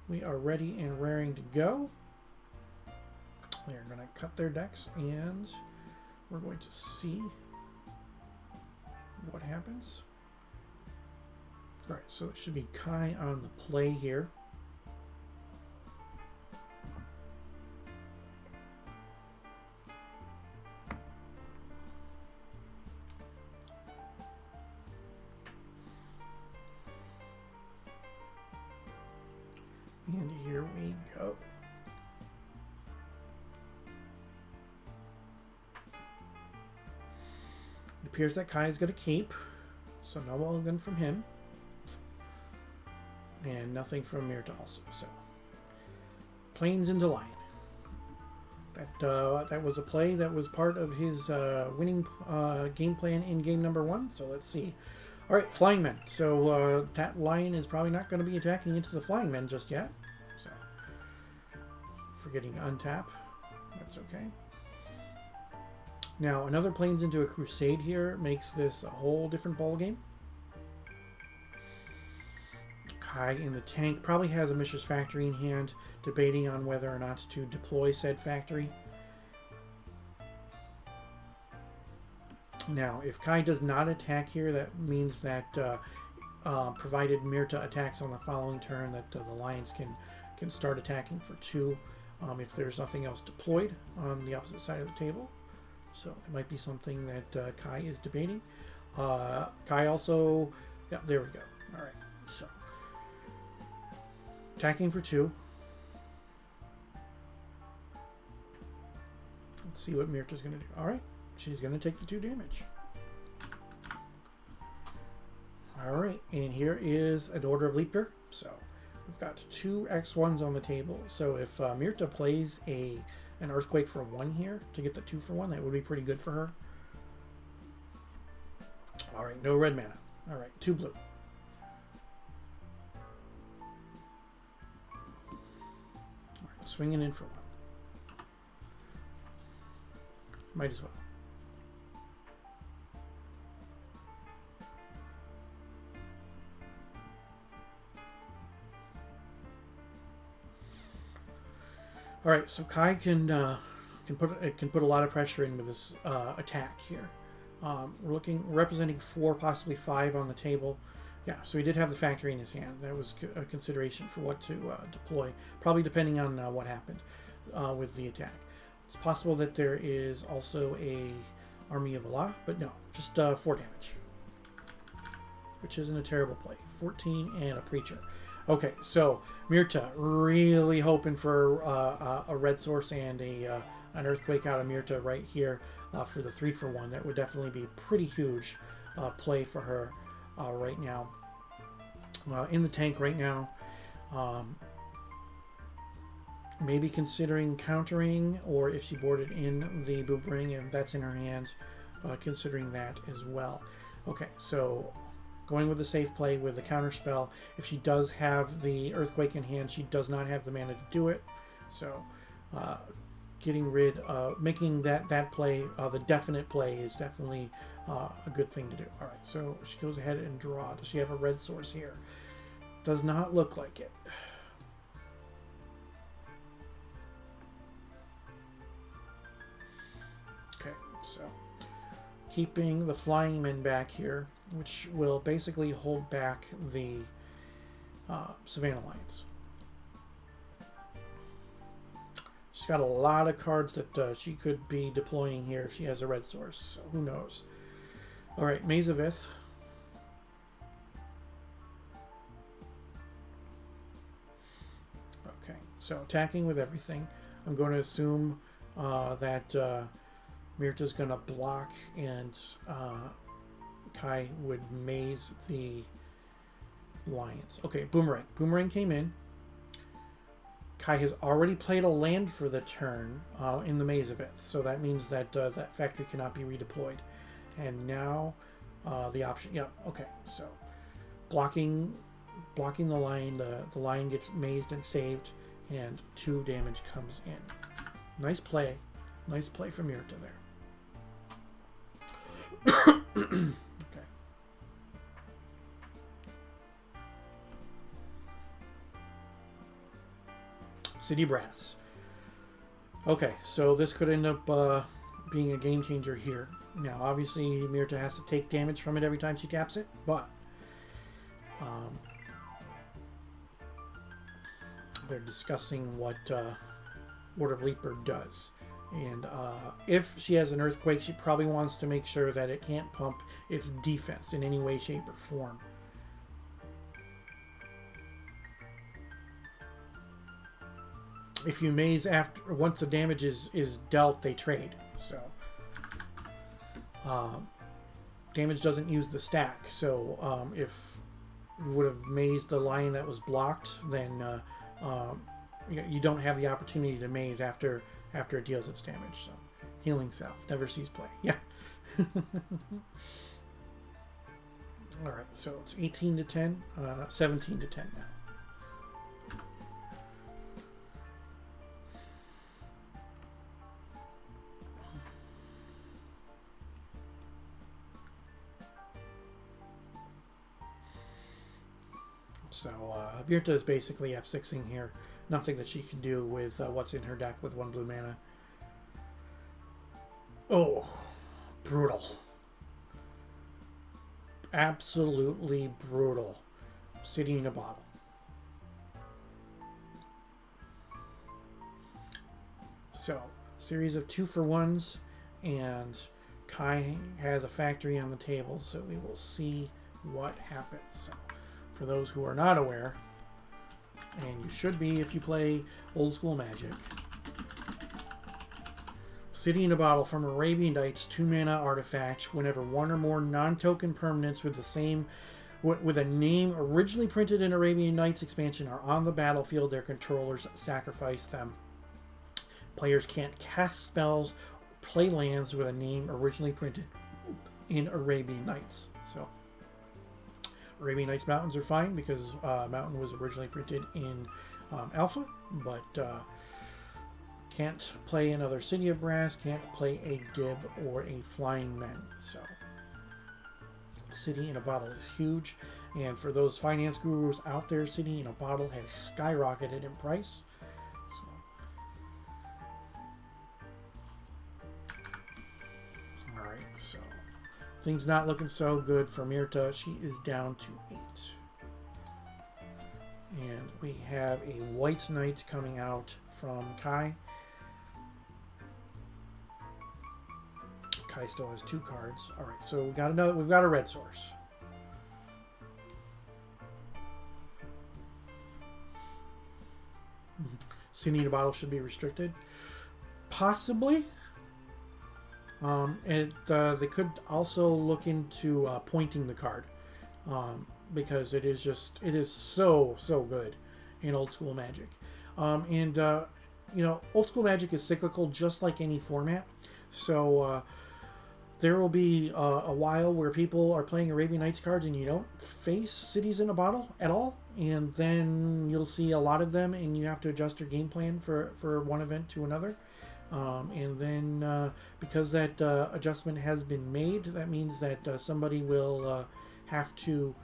S1: we are ready and raring to go. They're going to cut their decks, and we're going to see what happens. All right, so it should be Kai on the play here. And here we go. It appears that Kai is going to keep, so no mulligan from him. And nothing from Mirta also. So, Plains into Lion. That was a play that was part of his winning game plan in game number 1. So let's see. All right, Flying Men. So that Lion is probably not going to be attacking into the Flying Men just yet. So, forgetting to untap. That's okay. Now, another Plains into a Crusade here makes this a whole different ball game. Kai in the tank probably has a Mistress Factory in hand, debating on whether or not to deploy said factory. Now, if Kai does not attack here, that means that provided Mirta attacks on the following turn, that the Lions can start attacking for 2 if there's nothing else deployed on the opposite side of the table. So it might be something that Kai is debating. Kai also, yeah, there we go. All right, so attacking for 2. Let's see what Mirta's going to do. All right, she's going to take the 2 damage. All right, and here is an Order of Leaper. So we've got 2 X1s on the table. So if Mirta plays an Earthquake for 1 here to get the 2 for 1, that would be pretty good for her. All right, no red mana. All right, 2 blue. All right, swinging in for 1. Might as well. All right, so Kai can put a lot of pressure in with this attack here. We're representing 4, possibly 5 on the table. Yeah, so he did have the factory in his hand. That was a consideration for what to deploy, probably depending on what happened with the attack. It's possible that there is also a Army of Allah, but no, just 4 damage, which isn't a terrible play. 14 and a Preacher. Okay, so Myrta really hoping for a red source and an Earthquake out of Myrta right here for the 3-for-1. That would definitely be a pretty huge play for her right now. In the tank right now, maybe considering countering, or if she boarded in the boomerang and that's in her hands, considering that as well. Okay, so going with the safe play with the counter spell. If she does have the Earthquake in hand, she does not have the mana to do it. So getting rid of, making that play, the definite play, is definitely a good thing to do. All right, so she goes ahead and draw. Does she have a red source here? Does not look like it. Okay, so keeping the flying men back here, which will basically hold back the Savannah Lions. She's got a lot of cards that she could be deploying here if she has a red source, so who knows. Alright, Maze of Ith. Okay, so attacking with everything. I'm going to assume that Myrta's going to block, and Kai would maze the Lions. Okay, Boomerang. Boomerang came in. Kai has already played a land for the turn in the Maze of Ith, so that means that that factory cannot be redeployed. And now the option, yeah, okay, so blocking the lion, the lion gets mazed and saved, and 2 damage comes in. Nice play from Myrta there. Okay. City Brass. Okay, so this could end up being a game changer here. Now, obviously, Myrta has to take damage from it every time she caps it, but they're discussing what Ward of Leaper does. And if she has an Earthquake, she probably wants to make sure that it can't pump its defense in any way, shape, or form. If you maze after, once the damage is dealt, they trade. So damage doesn't use the stack. So if you would have mazed the lion that was blocked, then you don't have the opportunity to maze after it deals its damage. So Healing Salve never sees play. Yeah. All right. So it's 18 to 10, 17 to 10 now. So Myrta is basically F6ing here. Nothing that she can do with what's in her deck with 1 blue mana. Oh, brutal. Absolutely brutal. City in a Bottle. So, series of 2-for-1s, and Kai has a factory on the table, so we will see what happens. So, for those who are not aware, and you should be if you play old school Magic, City in a Bottle from Arabian Nights, 2 mana artifact. Whenever 1 or more non-token permanents with the same with a name originally printed in Arabian Nights expansion are on the battlefield, their controllers sacrifice them. Players can't cast spells or play lands with a name originally printed in Arabian Nights. So Arabian Nights Mountains are fine because Mountain was originally printed in Alpha, but can't play another City of Brass, can't play a Dib or a Flying Men. So City in a Bottle is huge, and for those finance gurus out there, City in a Bottle has skyrocketed in price. So Alright, so things not looking so good for Myrta. She is down to 8. And we have a white knight coming out from Kai. Kai still has 2 cards. Alright, so we've got a red source. Suicidal bottle should be restricted. Possibly. They could also look into pointing the card. Because it is so good in old school Magic. Old school Magic is cyclical just like any format. So there will be a while where people are playing Arabian Nights cards and you don't face Cities in a Bottle at all. And then you'll see a lot of them and you have to adjust your game plan for one event to another. And then because that adjustment has been made, that means that somebody will have to,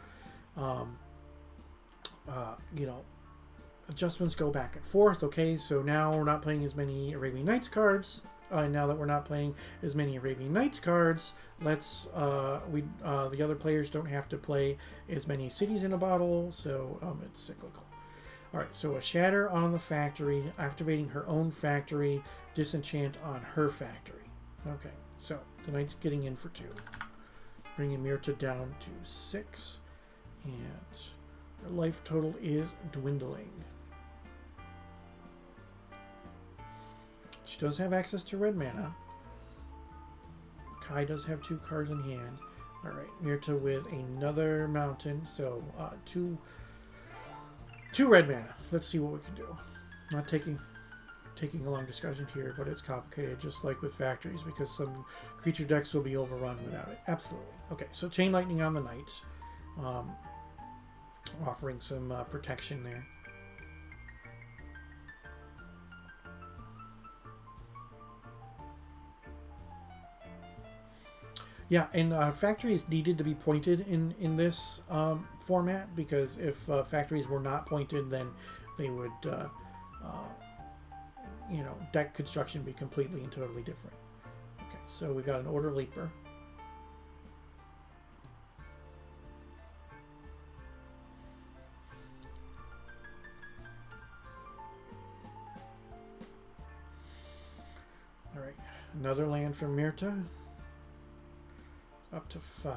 S1: adjustments go back and forth. Okay, so now we're not playing as many Arabian Nights cards. Now that we're not playing as many Arabian Nights cards, the other players don't have to play as many Cities in a Bottle, so it's cyclical. Alright, so a Shatter on the factory, activating her own factory, Disenchant on her factory. Okay, so the Knight's getting in for 2. Bringing Myrta down to 6, and her life total is dwindling. She does have access to red mana. Kai does have 2 cards in hand. Alright, Myrta with another mountain, so 2 red mana. Let's see what we can do. Not taking a long discussion here, but it's complicated, just like with factories, because some creature decks will be overrun without it. Absolutely. Okay, so Chain Lightning on the Knight, offering some protection there. Yeah, and factories needed to be pointed in this format, because if factories were not pointed, then they would, deck construction be completely and totally different. Okay, so we've got an Order Leaper. All right, another land from Myrta. Up to 5.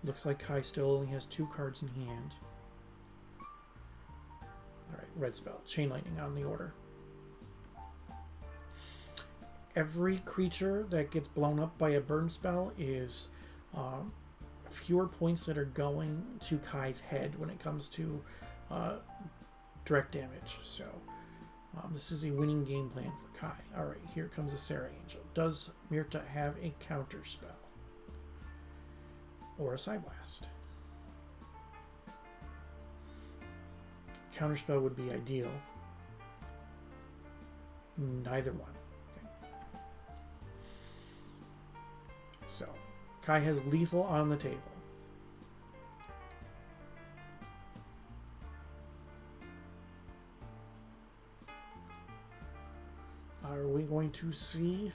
S1: Looks like Kai still only has 2 cards in hand. Alright, red spell. Chain Lightning on the order. Every creature that gets blown up by a burn spell is fewer points that are going to Kai's head when it comes to direct damage. So this is a winning game plan for Kai. Alright, here comes a Sarah Angel. Does Myrta have a counter spell? Or a Psyblast? Counterspell would be ideal. Neither one. Okay. So, Kai has lethal on the table. Are we going to see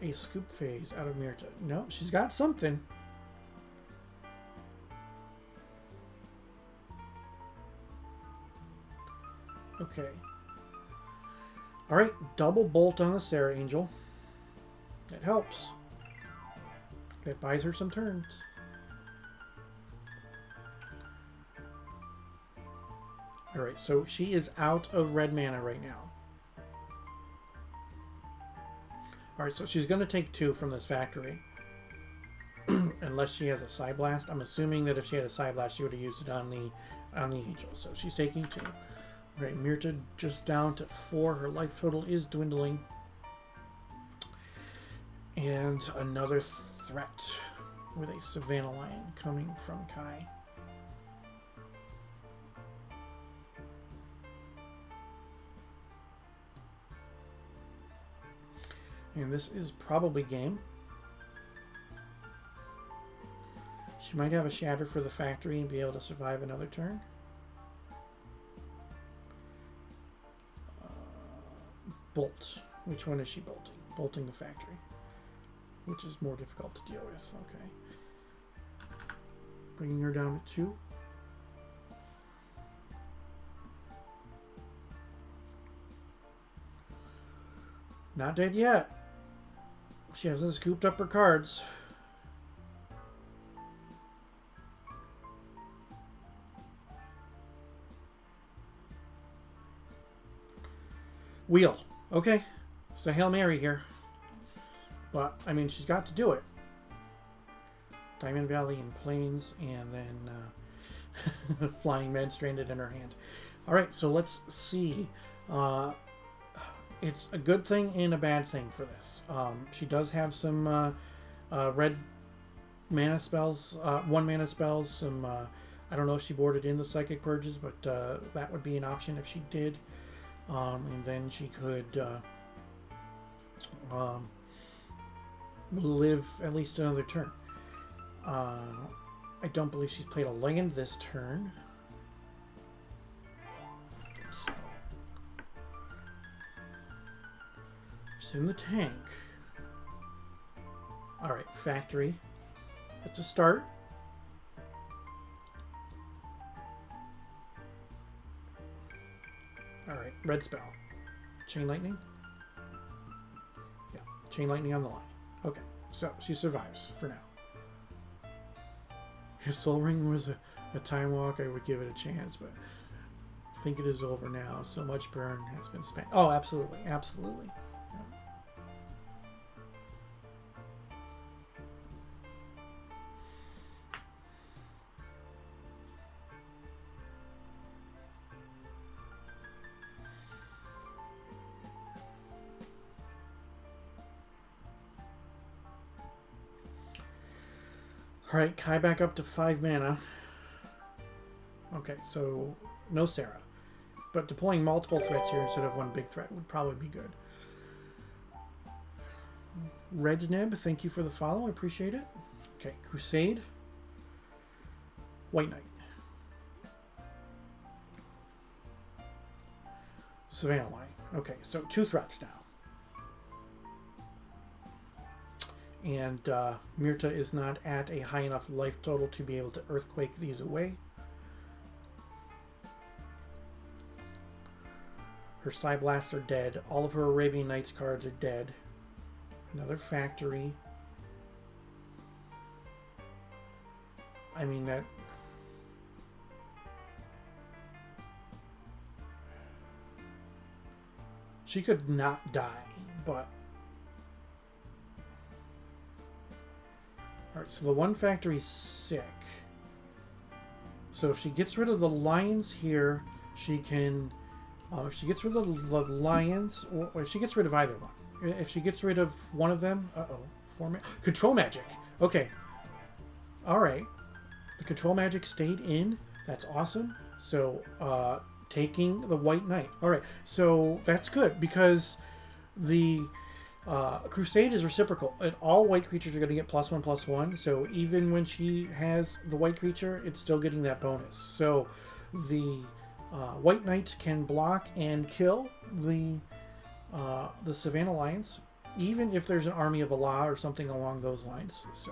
S1: a scoop phase out of Myrta? No, she's got something. Okay. Alright, double bolt on the Sarah Angel. That helps. That buys her some turns. Alright, so she is out of red mana right now. Alright, so she's going to take 2 from this factory. Unless she has a Psyblast. I'm assuming that if she had a Psyblast, she would have used it on the Angel. So she's taking 2. Right, Myrta just down to 4. Her life total is dwindling. And another threat with a Savannah Lion coming from Kai. And this is probably game. She might have a Shatter for the factory and be able to survive another turn. Bolt. Which one is she bolting? Bolting the factory. which is more difficult to deal with. Okay. Bringing her down to 2. Not dead yet. She hasn't scooped up her cards. Wheel. Okay. It's a Hail Mary here. But, I mean, she's got to do it. Diamond Valley and Plains, and then Flying Men stranded in her hand. Alright, so let's see. It's a good thing and a bad thing for this. She does have some red mana spells, 1 mana spells, some, I don't know if she boarded in the Psychic Purges, but that would be an option if she did. And then she could live at least another turn. I don't believe she's played a land this turn. So, she's in the tank. Alright, factory. That's a start. Alright, red spell. Chain lightning? Yeah, chain lightning on the line. Okay, so she survives for now. If Soul Ring was a time walk, I would give it a chance, but I think it is over now. So much burn has been spent. Oh, absolutely, absolutely. Yeah. Alright, Kai back up to 5 mana. Okay, so no Sarah. But deploying multiple threats here instead of one big threat would probably be good. Regneb, thank you for the follow. I appreciate it. Okay, Crusade. White Knight. Savannah Line. Okay, so 2 threats now. And Myrta is not at a high enough life total to be able to earthquake these away. Her Psyblasts are dead. All of her Arabian Nights cards are dead. Another factory. I mean, that... She could not die, but... Alright, so the one factory's sick. So if she gets rid of the lions here, she can... if she gets rid of the lions, or if she gets rid of either one. If she gets rid of one of them... Control magic! Okay. Alright. The control magic stayed in. That's awesome. So, taking the White Knight. Alright, so that's good, because the... Crusade is reciprocal. And all white creatures are going to get +1/+1. So even when she has the white creature, it's still getting that bonus. So the White Knight can block and kill the Savannah Lions, even if there's an army of Allah or something along those lines. So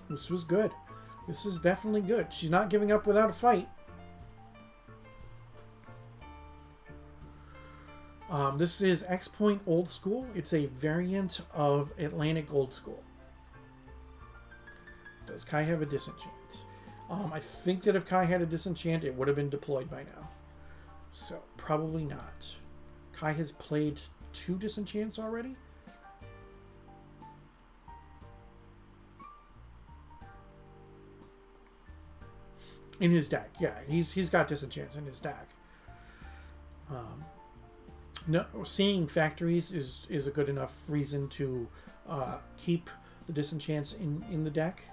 S1: this was good. This is definitely good. She's not giving up without a fight. This is X-Point Old School. It's a variant of Atlantic Old School. Does Kai have a disenchant? I think that if Kai had a disenchant, it would have been deployed by now. So, probably not. Kai has played 2 disenchants already? In his deck, yeah. He's got disenchants in his deck. No, seeing factories is a good enough reason to keep the disenchants in the deck.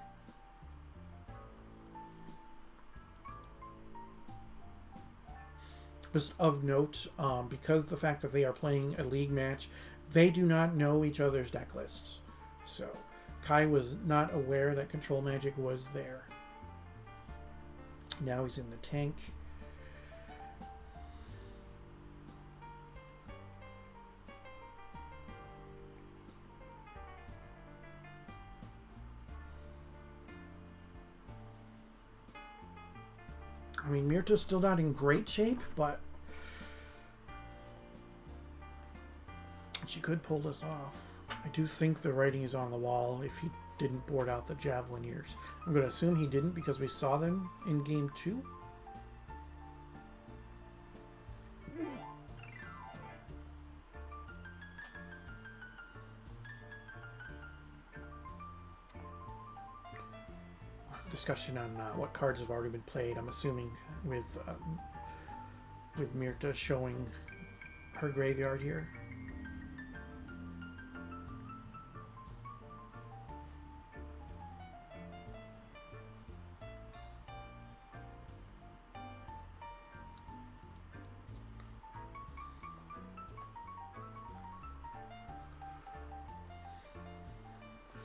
S1: Just of note, because the fact that they are playing a league match, they do not know each other's deck lists. So Kai was not aware that control magic was there. Now he's in the tank. I mean, Myrta's still not in great shape, but she could pull this off. I do think the writing is on the wall if he didn't board out the Javelineers. I'm going to assume he didn't because we saw them in game 2. Discussion on what cards have already been played. I'm assuming with Myrta showing her graveyard here.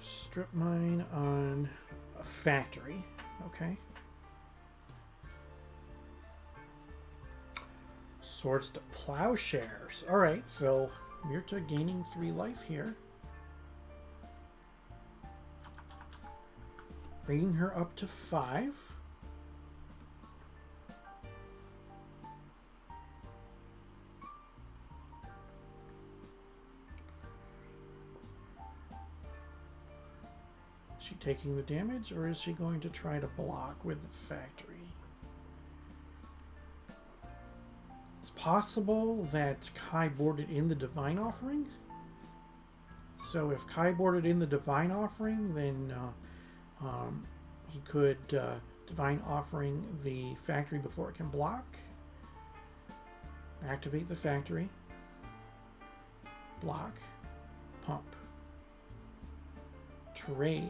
S1: Strip mine on a factory. Okay. Swords to plowshares. Alright, so Myrta gaining 3 life here. Bringing her up to 5. Is she taking the damage, or is she going to try to block with the factory? It's possible that Kai boarded in the Divine Offering. So if Kai boarded in the Divine Offering, then he could Divine Offering the factory before it can block. Activate the factory. Block. Pump. Trade.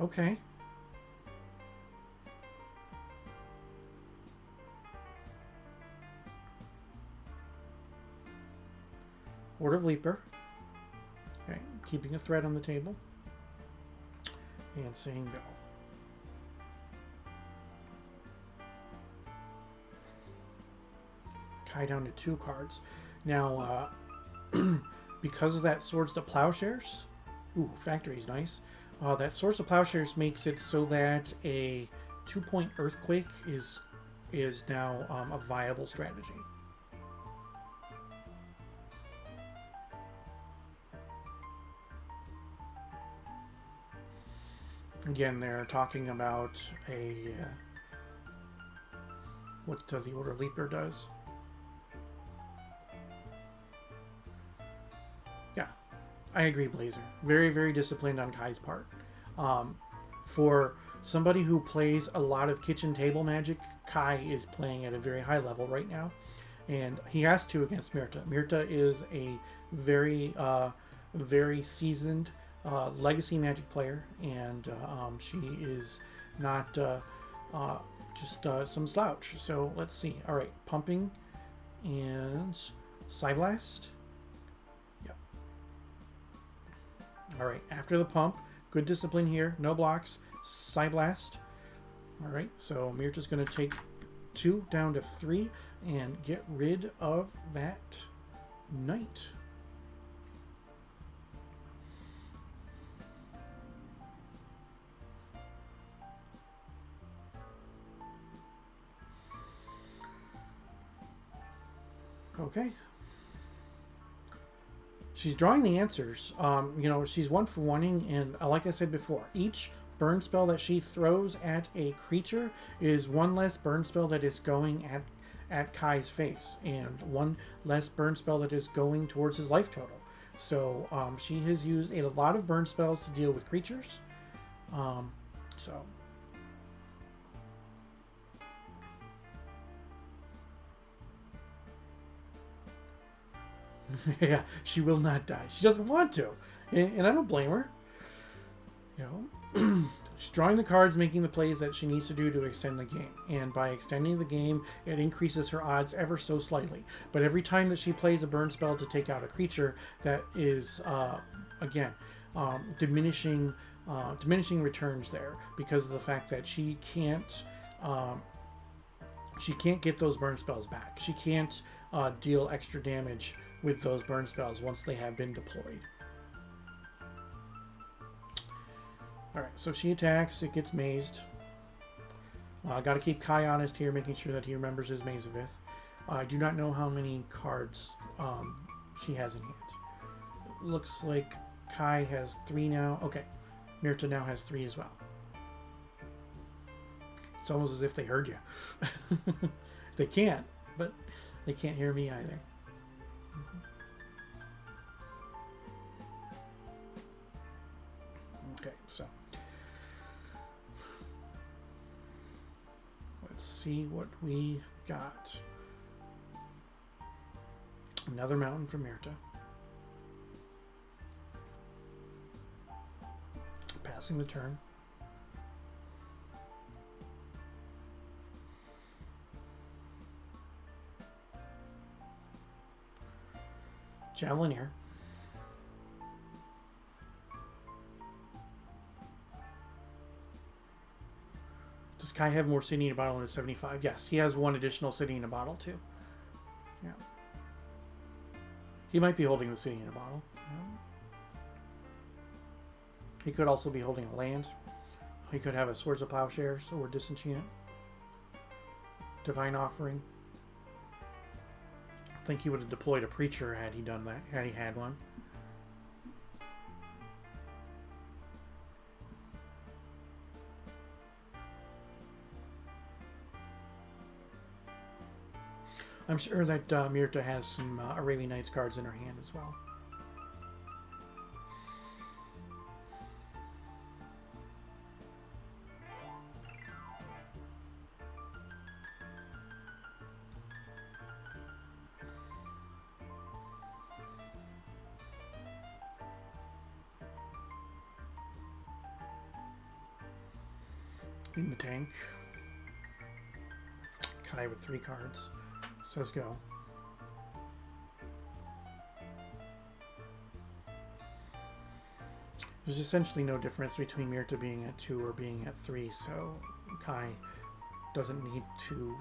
S1: Okay. Order of Leaper. Okay, keeping a threat on the table. And saying go. Kai down to 2 cards. Now, because of that Swords to Plowshares, ooh, Factory's nice. That Swords to Plowshares makes it so that a 2-point Earthquake is now a viable strategy. Again, they're talking about what the Order of Leaper does. Yeah, I agree, Blazer. Very, very disciplined on Kai's part. For somebody who plays a lot of kitchen table magic, Kai is playing at a very high level right now, and he has to against Myrta. Myrta is a very, very seasoned legacy magic player, and she is not just some slouch. So let's see. All right, pumping and Psyblast. Yep. All right, after the pump, good discipline here. No blocks. Psyblast. All right, so Myrta's going to take 2 down to 3 and get rid of that knight. Okay. She's drawing the answers. You know, she's 1 for 1ing, and like I said before, each burn spell that she throws at a creature is 1 less burn spell that is going at Kai's face, and 1 less burn spell that is going towards his life total. So she has used a lot of burn spells to deal with creatures. So. Yeah, she will not die. She doesn't want to, and I don't blame her. You know, she's drawing the cards, making the plays that she needs to do to extend the game, and by extending the game, it increases her odds ever so slightly. But every time that she plays a burn spell to take out a creature, that is again diminishing returns there because of the fact that she can't get those burn spells back. She can't deal extra damage with those burn spells once they have been deployed. Alright, so she attacks, it gets mazed. I got to keep Kai honest here, making sure that he remembers his Mazavith. I do not know how many cards she has in hand. Looks like Kai has 3 now. Okay, Myrta now has 3 as well. It's almost as if they heard you. They can't, but they can't hear me either. Okay, so let's see what we got. Another mountain for Myrta. Passing the turn. Javelineer. Does Kai have more sitting in a bottle in his 75? Yes, he has 1 additional sitting in a bottle too. Yeah. He might be holding the sitting in a bottle. He could also be holding a land. He could have a Swords of Plowshares or Disenchant. Divine Offering. I think he would have deployed a Preacher had he done that, had he had one. I'm sure that Myrta has some Arabian Nights cards in her hand as well. In the tank. Kai with 3 cards. Says go. There's essentially no difference between Myrta being at 2 or being at 3, so Kai doesn't need to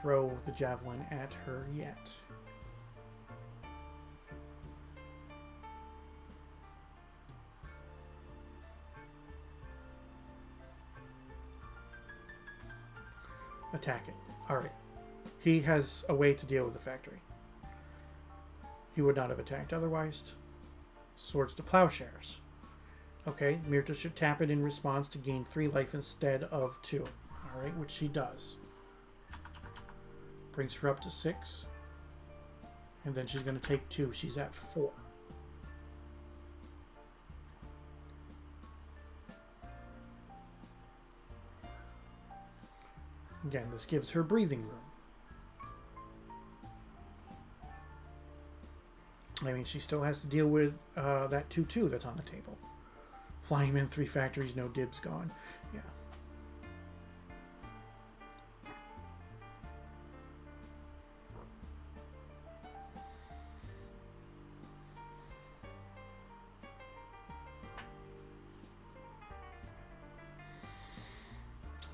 S1: throw the javelin at her yet. Attack it. Alright. He has a way to deal with the factory. He would not have attacked otherwise. Swords to Plowshares. Okay, Myrta should tap it in response to gain 3 life instead of 2. Alright, which she does. Brings her up to 6. And then she's going to take 2. She's at 4. Again, this gives her breathing room. I mean, she still has to deal with that 2/2 that's on the table. Flying in 3 factories, no dibs gone. Yeah.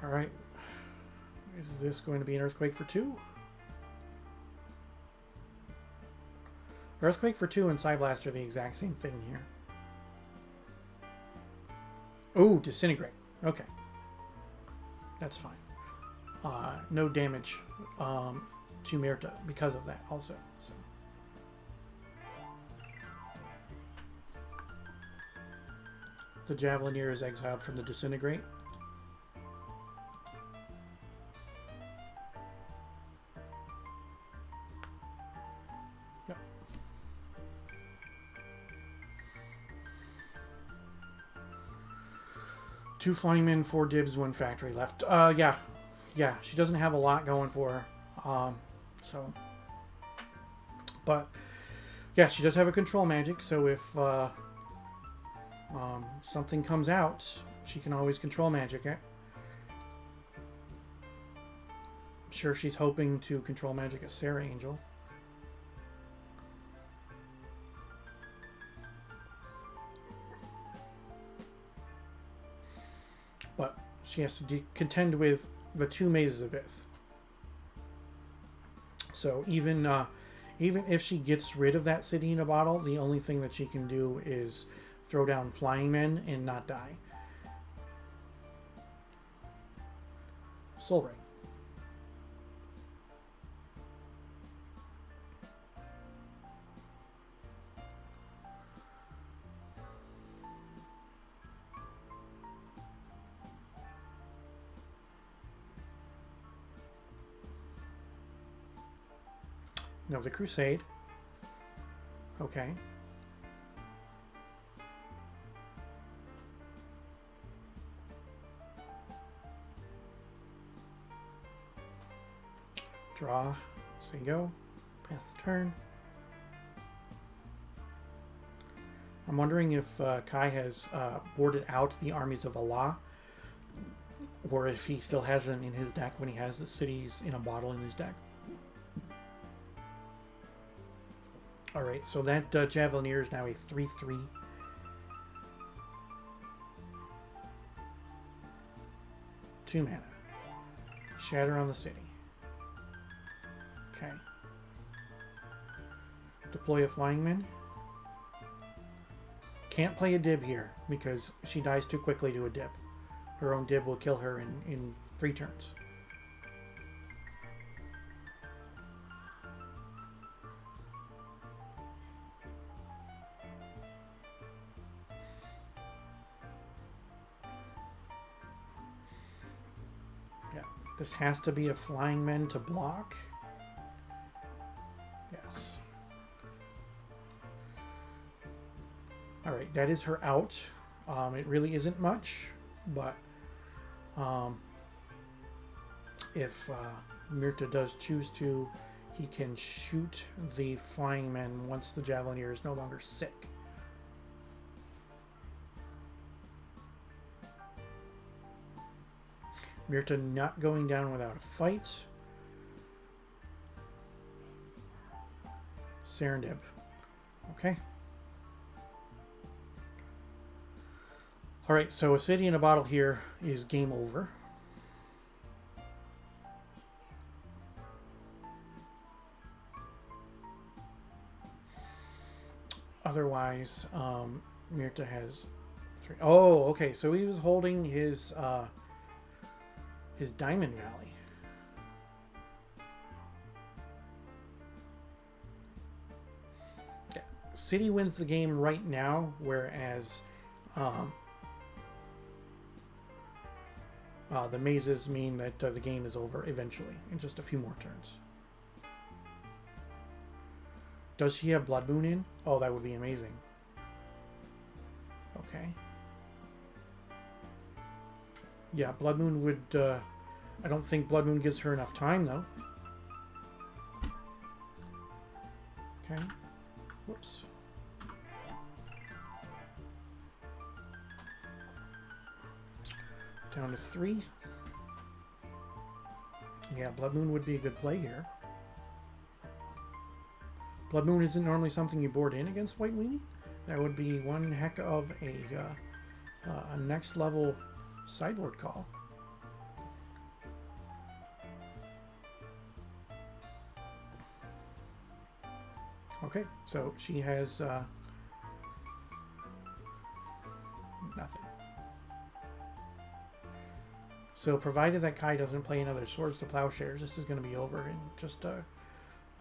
S1: All right. Is this going to be an earthquake for 2? Earthquake for 2 and Psyblast are the exact same thing here. Oh, Disintegrate. Okay. That's fine. No damage to Myrta because of that also. So. The Javelineer is exiled from the Disintegrate. Yep. Two flying men, 4 dibs, 1 factory left. Yeah. Yeah, she doesn't have a lot going for her. So. But, yeah, she does have a control magic, so if something comes out, she can always control magic it. I'm sure she's hoping to control magic a Sarah Angel. But she has to contend with the 2 mazes of Ith. So even if she gets rid of that city in a bottle, the only thing that she can do is throw down flying men and not die. Soul Ring. No, the Crusade. Okay. Draw. Say go. Pass the turn. I'm wondering if Kai has boarded out the armies of Allah, or if he still has them in his deck when he has the cities in a bottle in his deck. Alright, so that Javelineer is now a 3/3. Two mana. Shatter on the city. Okay. Deploy a Flying Man. Can't play a Dib here because she dies too quickly to a Dib. Her own Dib will kill her in 3 turns. Yeah, this has to be a Flying Man to block. Yes. Alright, that is her out. It really isn't much, but if Myrta does choose to, he can shoot the Flying Man once the Javelineer is no longer sick. Myrta not going down without a fight. Serendib. Okay. Alright, so a city in a bottle here is game over. Otherwise, Myrta has 3. Oh, okay, so he was holding his Diamond Valley. Yeah. City wins the game right now, whereas the mazes mean that the game is over eventually in just a few more turns. Does she have Blood Moon in? Oh, that would be amazing. Okay. Yeah, Blood Moon would... I don't think Blood Moon gives her enough time, though. Okay. Whoops. Down to 3. Yeah, Blood Moon would be a good play here. Blood Moon isn't normally something you board in against White Weenie. That would be one heck of a next level sideboard call. Okay, so she has nothing. So provided that Kai doesn't play another Swords to Plowshares, this is going to be over in just a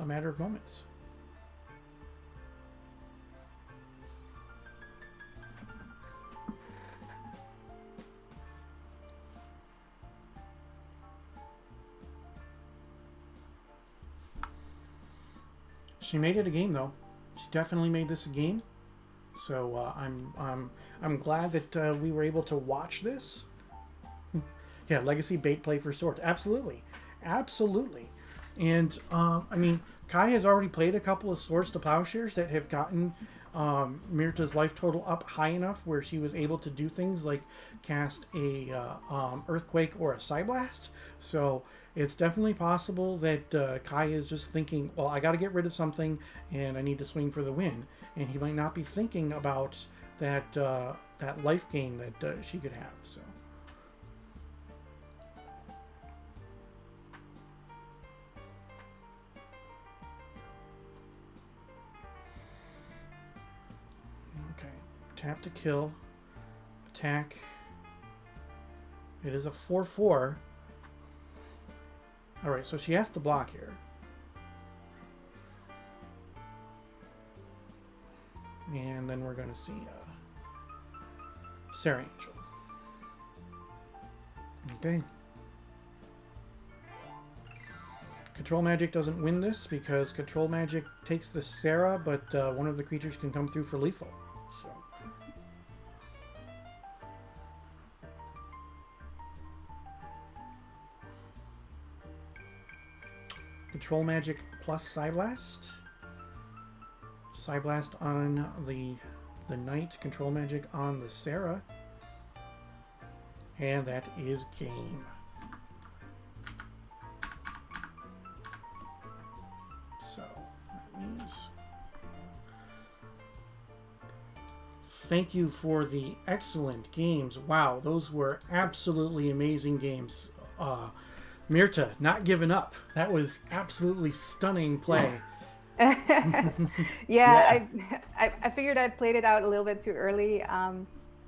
S1: matter of moments. She made it a game, though. She definitely made this a game. So I'm glad that we were able to watch this. Yeah, Legacy bait play for Swords. Absolutely. Absolutely. And, I mean, Kai has already played a couple of Swords to Plowshares that have gotten Myrta's life total up high enough where she was able to do things like cast a Earthquake or a Psyblast. So it's definitely possible that Kai is just thinking, well, I got to get rid of something and I need to swing for the win. And he might not be thinking about that, that life gain that she could have. So. Tap to kill, attack. It is a 4/4. All right, so she has to block here. And then we're going to see Sarah Angel. Okay. Control Magic doesn't win this because Control Magic takes the Sarah, but one of the creatures can come through for lethal. So. Control Magic plus Psyblast. Psyblast on the Knight, Control Magic on the Sarah. And that is game. So that means thank you for the excellent games. Wow, those were absolutely amazing games. Mirta, not giving up. That was absolutely stunning play.
S3: Yeah. I figured I'd played it out a little bit too early,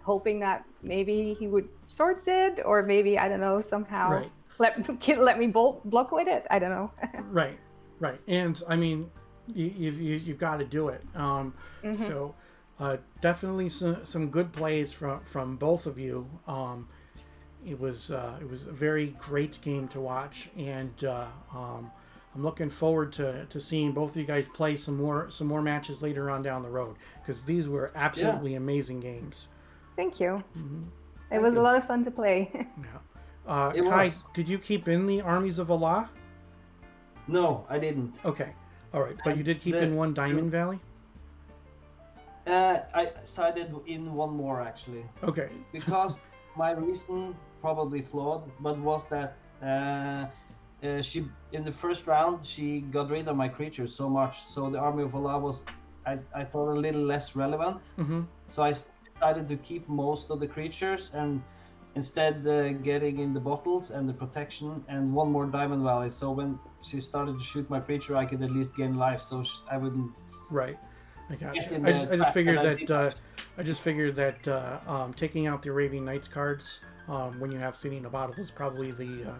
S3: hoping that maybe he would swords it, or maybe, I don't know, somehow let me block with it. I don't know.
S1: Right. And I mean, you've got to do it. So definitely some good plays from both of you. It was a very great game to watch, and I'm looking forward to seeing both of you guys play some more matches later on down the road, because these were absolutely amazing games.
S3: Thank you. It was a lot of fun to play.
S1: Yeah. Kai, did you keep in the Armies of Allah?
S2: No, I didn't.
S1: Okay. All right. But you did keep in one Diamond Valley?
S2: I sided in one more, actually.
S1: Okay.
S2: Because my reason, probably flawed, but was that she, in the first round, she got rid of my creatures so much, so the Army of Allah was, I thought, a little less relevant. So I decided to keep most of the creatures, and instead getting in the bottles and the protection and one more Diamond Valley, so when she started to shoot my creature, I could at least gain life, so I wouldn't.
S1: Right. I got you. I just figured that taking out the Arabian Nights cards when you have City in a Bottle is probably the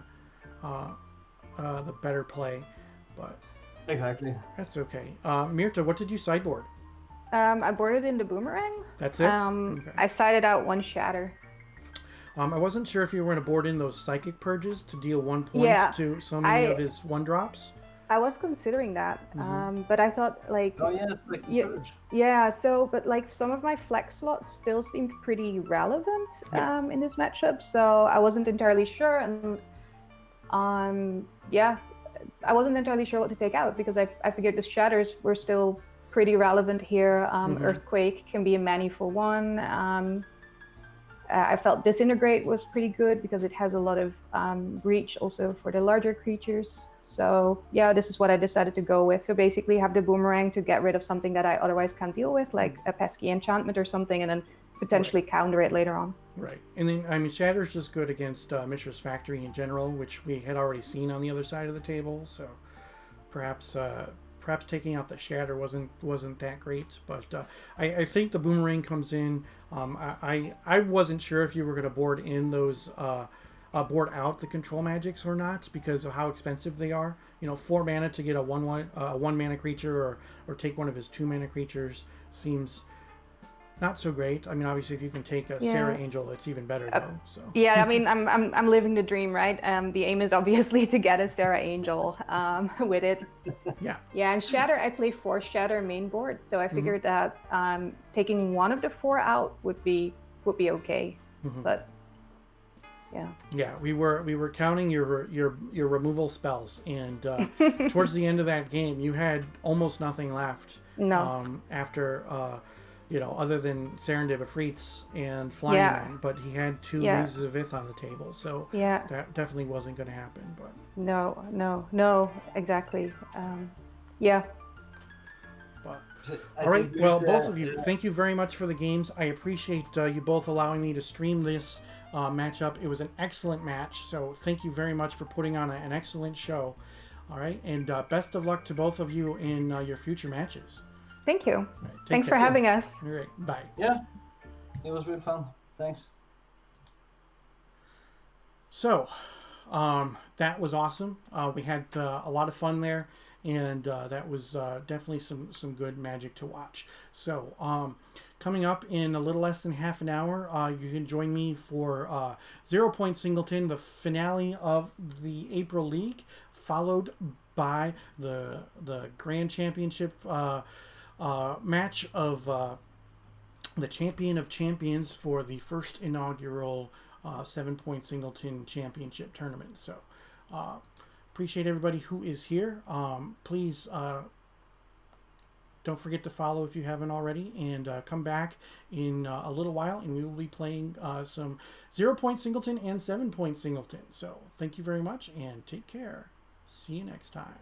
S1: better play, but
S2: exactly.
S1: That's okay. Mirta, what did you sideboard?
S3: I boarded in the Boomerang.
S1: That's it?
S3: Okay. I sided out one Shatter.
S1: I wasn't sure if you were going to board in those Psychic Purges to deal 1 point to so many of his 1-drops.
S3: I was considering that, but I thought, like...
S2: Oh, yeah, it's like the Purge.
S3: Yeah, so, but, like, some of my flex slots still seemed pretty relevant in this matchup, so I wasn't entirely sure, and, yeah, I wasn't entirely sure what to take out, because I figured the Shatters were still pretty relevant here. Earthquake can be a many for 1. I felt Disintegrate was pretty good because it has a lot of reach also for the larger creatures. So yeah, this is what I decided to go with. So basically have the Boomerang to get rid of something that I otherwise can't deal with, like a pesky enchantment or something, and then potentially counter it later on.
S1: Right. And then, I mean, Shatter's just good against Mishra's Factory in general, which we had already seen on the other side of the table. So perhaps taking out the Shatter wasn't that great, but I think the Boomerang comes in. I wasn't sure if you were going to board in those board out the Control Magics or not because of how expensive they are. 4 mana to get a 1 mana creature or take one of his 2 mana creatures seems not so great. I mean, obviously, if you can take a Sarah Angel, it's even better though. So
S3: yeah, I mean, I'm living the dream, right? The aim is obviously to get a Sarah Angel with it.
S1: Yeah.
S3: Yeah, and Shatter, I play 4 Shatter main board, so I figured that taking one of the 4 out would be okay. But yeah. Yeah,
S1: we were counting your removal spells, and towards the end of that game, you had almost nothing left.
S3: No.
S1: After. Other than Serendib Afreets and Flying Man, but he had 2 Razes of Ith on the table, so that definitely wasn't going to happen. But
S3: no, exactly. Yeah.
S1: But, all right, well, both of you, thank you very much for the games. I appreciate you both allowing me to stream this matchup. It was an excellent match, so thank you very much for putting on an excellent show. All right, and best of luck to both of you in your future matches.
S3: Thank you.
S1: Right,
S3: Thanks for having us.
S1: All right, bye.
S2: Yeah, it was really fun. Thanks.
S1: So, that was awesome. We had a lot of fun there, and that was definitely some good Magic to watch. So coming up in a little less than half an hour, you can join me for 0 Point Singleton, the finale of the April League, followed by the Grand Championship match of the Champion of Champions for the first inaugural 7 Point Singleton Championship Tournament. So appreciate everybody who is here. Please don't forget to follow if you haven't already, and come back in a little while, and we will be playing some 0 Point Singleton and 7 Point Singleton. So thank you very much, and take care. See you next time.